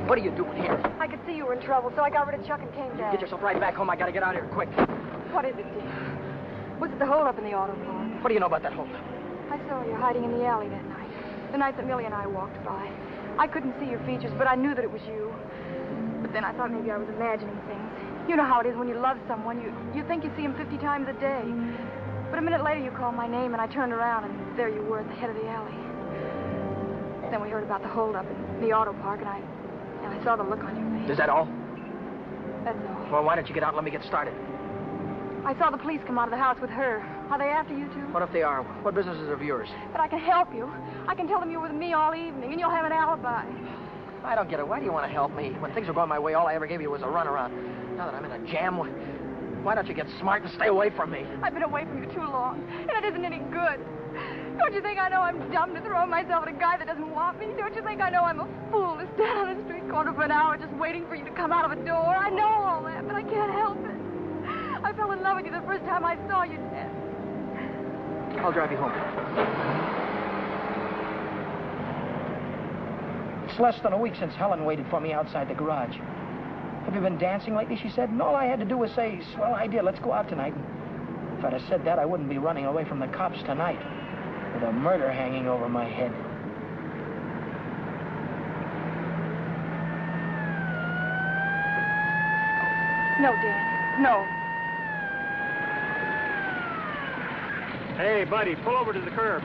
What are you doing here? I could see you were in trouble, so I got rid of Chuck and came down. Get yourself right back home. I gotta get out of here quick. What is it, dear? Was it the holdup in the auto park? What do you know about that holdup? I saw you hiding in the alley that night. The night that Millie and I walked by. I couldn't see your features, but I knew that it was you. But then I thought maybe I was imagining things. You know how it is when you love someone. You think you see him 50 times a day. But a minute later you called my name, and I turned around, and there you were at the head of the alley. Then we heard about the holdup in the auto park, and I saw the look on your face. Is that all? That's all. Well, why don't you get out and let me get started? I saw the police come out of the house with her. Are they after you, too? What if they are? What business is of yours? But I can help you. I can tell them you were with me all evening, and you'll have an alibi. I don't get it. Why do you want to help me? When things were going my way, all I ever gave you was a runaround. Now that I'm in a jam, why don't you get smart and stay away from me? I've been away from you too long, and it isn't any good. Don't you think I know I'm dumb to throw myself at a guy that doesn't want me? Don't you think I know I'm a fool to stand on a street corner for an hour just waiting for you to come out of a door? I know all that, but I can't help it. I fell in love with you the first time I saw you, Ted. I'll drive you home. It's less than a week since Helen waited for me outside the garage. Have you been dancing lately, she said, and all I had to do was say, swell idea, let's go out tonight. And if I'd have said that, I wouldn't be running away from the cops tonight with a murder hanging over my head. No, Dan, no. Hey, buddy, pull over to the curb.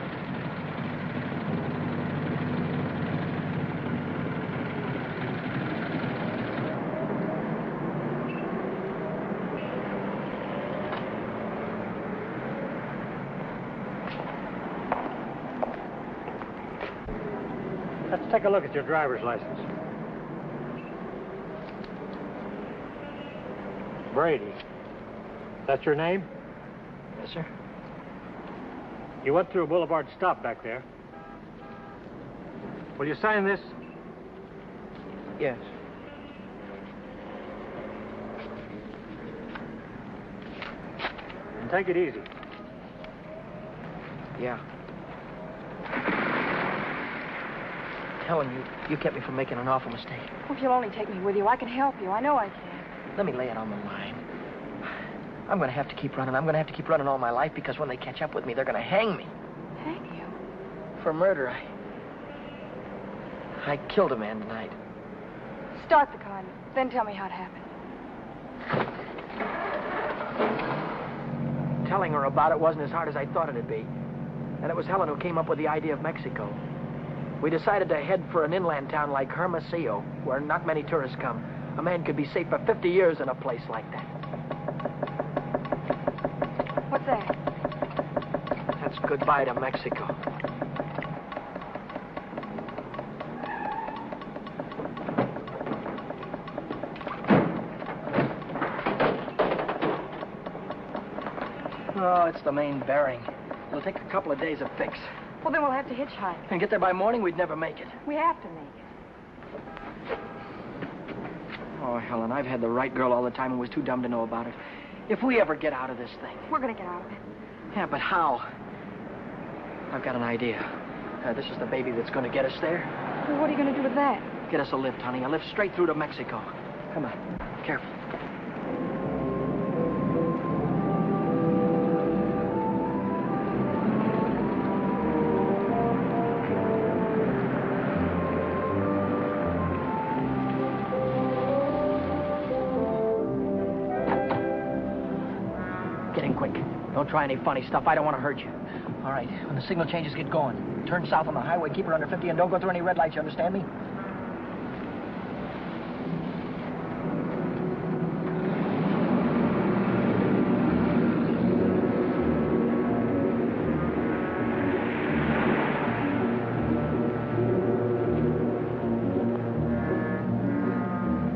Let's take a look at your driver's license. Brady. That's your name? Yes, sir. You went through Boulevard Stop back there. Will you sign this? Yes. And take it easy. Yeah. Helen, you kept me from making an awful mistake. Well, if you'll only take me with you, I can help you. I know I can. Let me lay it on the line. I'm going to have to keep running. I'm going to have to keep running all my life because when they catch up with me, they're going to hang me. Hang you? For murder. I killed a man tonight. Start the car, and then tell me how it happened. Telling her about it wasn't as hard as I thought it'd be. And it was Helen who came up with the idea of Mexico. We decided to head for an inland town like Hermosillo, where not many tourists come. A man could be safe for 50 years in a place like that. What's that? That's goodbye to Mexico. Oh, it's the main bearing. It'll take a couple of days to fix. Well, then we'll have to hitchhike. And get there by morning, we'd never make it. We have to make it. Oh, Helen, I've had the right girl all the time and was too dumb to know about it. If we ever get out of this thing... We're going to get out of it. Yeah, but how? I've got an idea. This is the baby that's going to get us there. Well, what are you going to do with that? Get us a lift, honey. A lift straight through to Mexico. Come on. Careful. Don't try any funny stuff. I don't want to hurt you. All right, when the signal changes, get going. Turn south on the highway, keep her under 50, and don't go through any red lights, you understand me?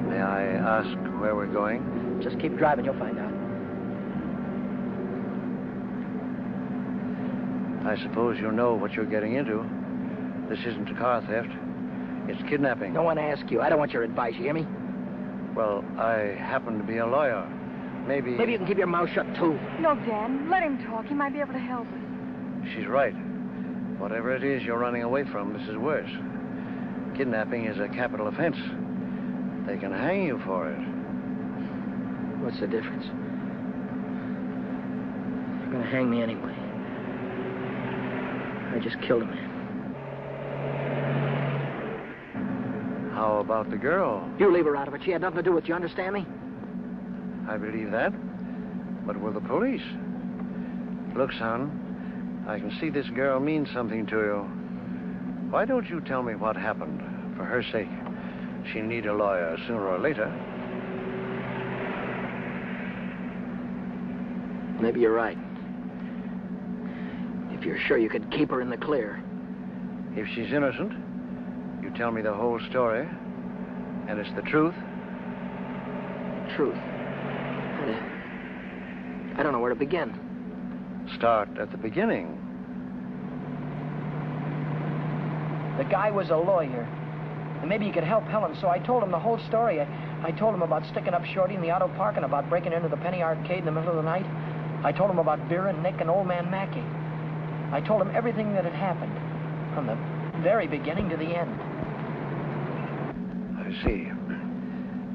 May I ask where we're going? Just keep driving, you'll find out. I suppose you know what you're getting into. This isn't a car theft. It's kidnapping. No one asked you. I don't want your advice, you hear me? Well, I happen to be a lawyer. Maybe you can keep your mouth shut, too. No, Dan. Let him talk. He might be able to help us. She's right. Whatever it is you're running away from, this is worse. Kidnapping is a capital offense. They can hang you for it. What's the difference? They're going to hang me anyway. I just killed a man. How about the girl? You leave her out of it. She had nothing to do with it. You understand me? I believe that. But with the police? Look, son, I can see this girl means something to you. Why don't you tell me what happened? For her sake. She'll need a lawyer sooner or later. Maybe you're right. If you're sure you could keep her in the clear. If she's innocent, you tell me the whole story, and it's the truth. Truth. I don't know where to begin. Start at the beginning. The guy was a lawyer. And maybe he could help Helen, so I told him the whole story. I told him about sticking up Shorty in the auto park and about breaking into the Penny Arcade in the middle of the night. I told him about Vera, Nick, and old man Mackey. I told him everything that had happened, from the very beginning to the end. I see.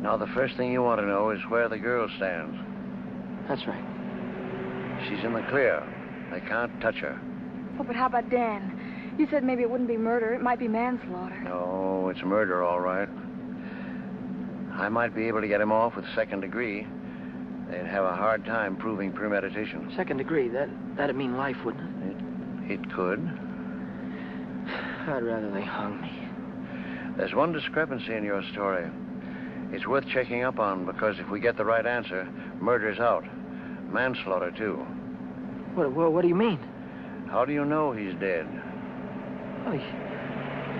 Now, the first thing you want to know is where the girl stands. That's right. She's in the clear. They can't touch her. Oh, but how about Dan? You said maybe it wouldn't be murder. It might be manslaughter. No, it's murder, all right. I might be able to get him off with second degree. They'd have a hard time proving premeditation. Second degree, that'd mean life, wouldn't it? It could. I'd rather they hung me. There's one discrepancy in your story. It's worth checking up on, because if we get the right answer, murder's out. Manslaughter, too. What do you mean? How do you know he's dead? Well,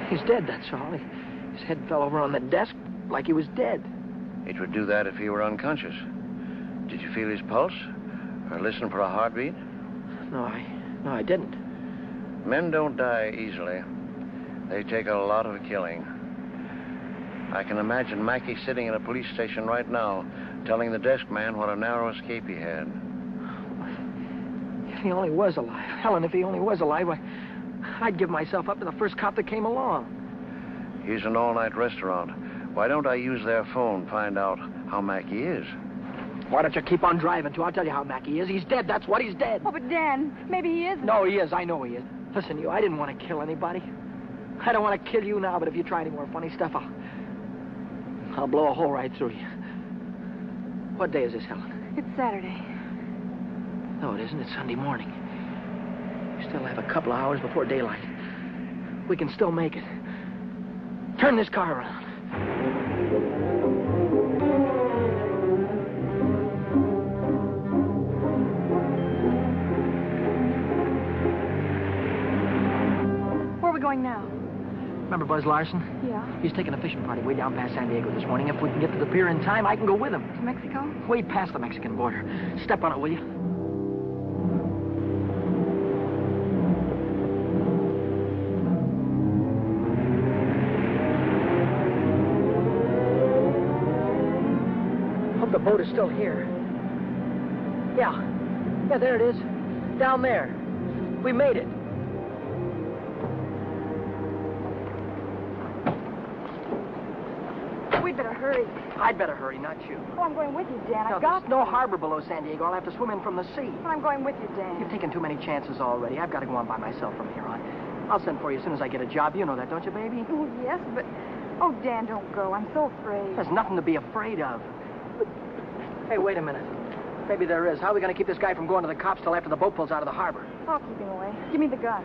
he's dead, that's all. His head fell over on the desk like he was dead. It would do that if he were unconscious. Did you feel his pulse? Or listen for a heartbeat? No, I didn't. Men don't die easily. They take a lot of killing. I can imagine Mackey sitting in a police station right now, telling the desk man what a narrow escape he had. If he only was alive. Helen, if he only was alive, I'd give myself up to the first cop that came along. Here's an all-night restaurant. Why don't I use their phone, find out how Mackey is? Why don't you keep on driving, too? I'll tell you how Mackey is. He's dead, that's what, he's dead. Oh, but Dan, maybe he isn't. No, he is. I know he is. Listen, I didn't want to kill anybody. I don't want to kill you now, but if you try any more funny stuff, I'll blow a hole right through you. What day is this, Helen? It's Saturday. No, it isn't. It's Sunday morning. We still have a couple of hours before daylight. We can still make it. Turn this car around. Where are we going now? Remember Buzz Larson? Yeah. He's taking a fishing party way down past San Diego this morning. If we can get to the pier in time, I can go with him. To Mexico? Way past the Mexican border. Step on it, will you? Hope the boat is still here. Yeah, there it is. Down there. We made it. We'd better hurry. I'd better hurry, not you. Oh, I'm going with you, Dan. No, I've got there's no harbor below San Diego. I'll have to swim in from the sea. But I'm going with you, Dan. You've taken too many chances already. I've got to go on by myself from here on. I'll send for you as soon as I get a job. You know that, don't you, baby? Oh, yes, but... Oh, Dan, don't go. I'm so afraid. There's nothing to be afraid of. Hey, wait a minute. Maybe there is. How are we going to keep this guy from going to the cops till after the boat pulls out of the harbor? I'll keep him away. Give me the gun.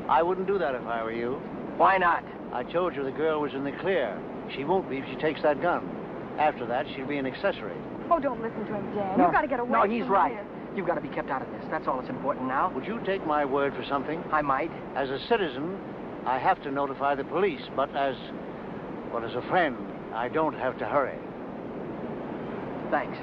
I wouldn't do that if I were you. Why not? I told you the girl was in the clear. She won't be if she takes that gun. After that, she'll be an accessory. Oh, don't listen to him, Dan. No. You've got to get away No, from he's right. here. You've got to be kept out of this. That's all that's important now. Would you take my word for something? I might. As a citizen, I have to notify the police, but as a friend, I don't have to hurry. Thanks.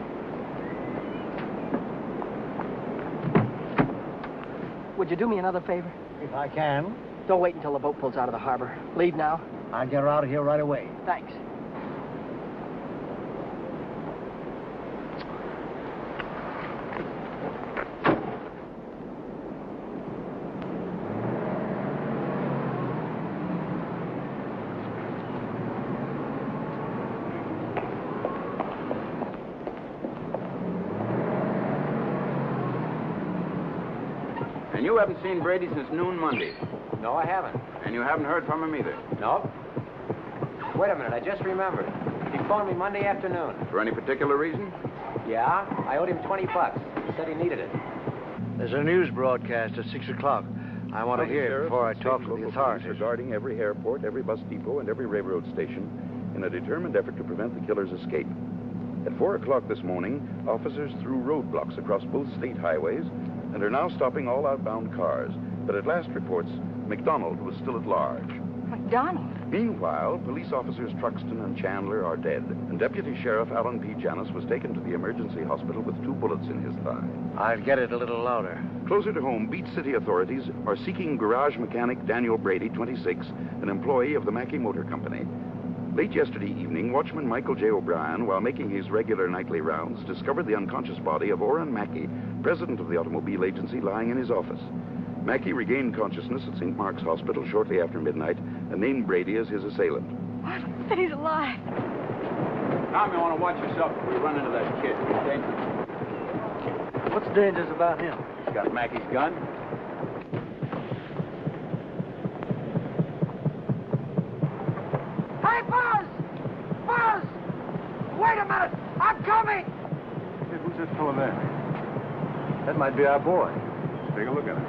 Would you do me another favor? If I can. Don't wait until the boat pulls out of the harbor. Leave now. I'll get her out of here right away. Thanks. And you haven't seen Brady since noon Monday. No, I haven't. And you haven't heard from him either. No. Wait a minute, I just remembered. He phoned me Monday afternoon. For any particular reason? Yeah, I owed him $20. He said he needed it. There's a news broadcast at 6 o'clock. I want to hear it before I talk to the authorities. Regarding every airport, every bus depot, and every railroad station in a determined effort to prevent the killer's escape. At 4 o'clock this morning, officers threw roadblocks across both state highways and are now stopping all outbound cars. But at last reports, McDonald was still at large. McDonald? Meanwhile, police officers Truxton and Chandler are dead, and Deputy Sheriff Alan P. Janis was taken to the emergency hospital with 2 bullets in his thigh. I'll get it a little louder. Closer to home, Beach City authorities are seeking garage mechanic Daniel Brady, 26, an employee of the Mackey Motor Company. Late yesterday evening, watchman Michael J. O'Brien, while making his regular nightly rounds, discovered the unconscious body of Orrin Mackey, president of the automobile agency, lying in his office. Mackey regained consciousness at St. Mark's Hospital shortly after midnight and named Brady as his assailant. What? That he's alive. Tom, you want to watch yourself if we run into that kid. He's dangerous. What's dangerous about him? He's got Mackey's gun. Hey, Buzz! Buzz! Wait a minute! I'm coming! Hey, who's that fellow there? That might be our boy. Take a look at him.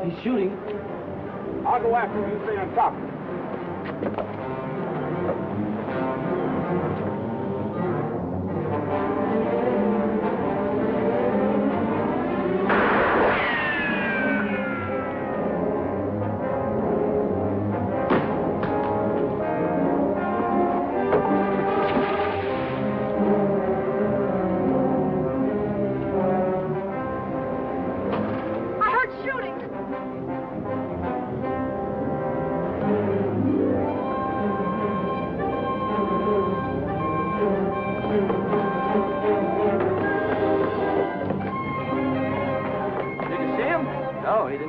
He's shooting. I'll go after him. You stay on top.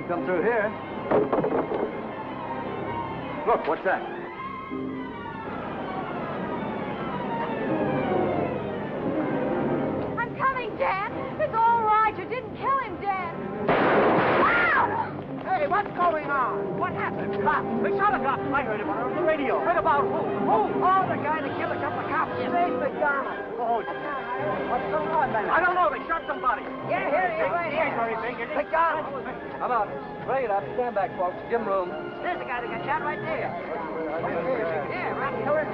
Come through here. Look, what's that? I'm coming, Dan. It's all right. You didn't kill him, Dan. Hey, what's going on? What happened? They shot a cop. I heard about it on the radio. Heard about who? Who? Oh, the guy that killed a couple of cops. Dave McDonald. Oh, what's going on, man? I don't know. They shot somebody. Yeah, here he is, right here. Very big, is he? McDonald. How about it? Spray it up. Stand back, folks. Give him room. There's the guy that got shot right there. Yeah, right here.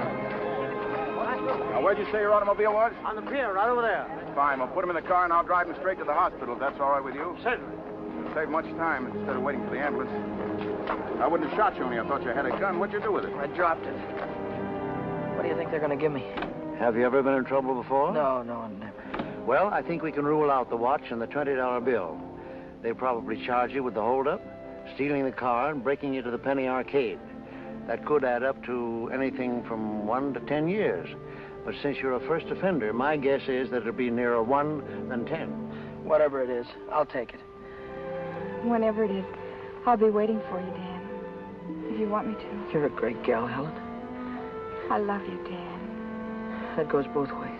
Now, where'd you say your automobile was? On the pier, right over there. Fine. We'll put him in the car and I'll drive him straight to the hospital, if that's all right with you. Certainly. It'll save much time instead of waiting for the ambulance. I wouldn't have shot you only I thought you had a gun. What'd you do with it? I dropped it. What do you think they're going to give me? Have you ever been in trouble before? No, never. Well, I think we can rule out the watch and the $20 bill. They probably charge you with the holdup, stealing the car, and breaking you to the penny arcade. That could add up to anything from 1 to 10 years. But since you're a first offender, my guess is that it'll be nearer 1 than 10. Whatever it is, I'll take it. Whenever it is, I'll be waiting for you, Dan. If you want me to. You're a great gal, Helen. I love you, Dan. That goes both ways.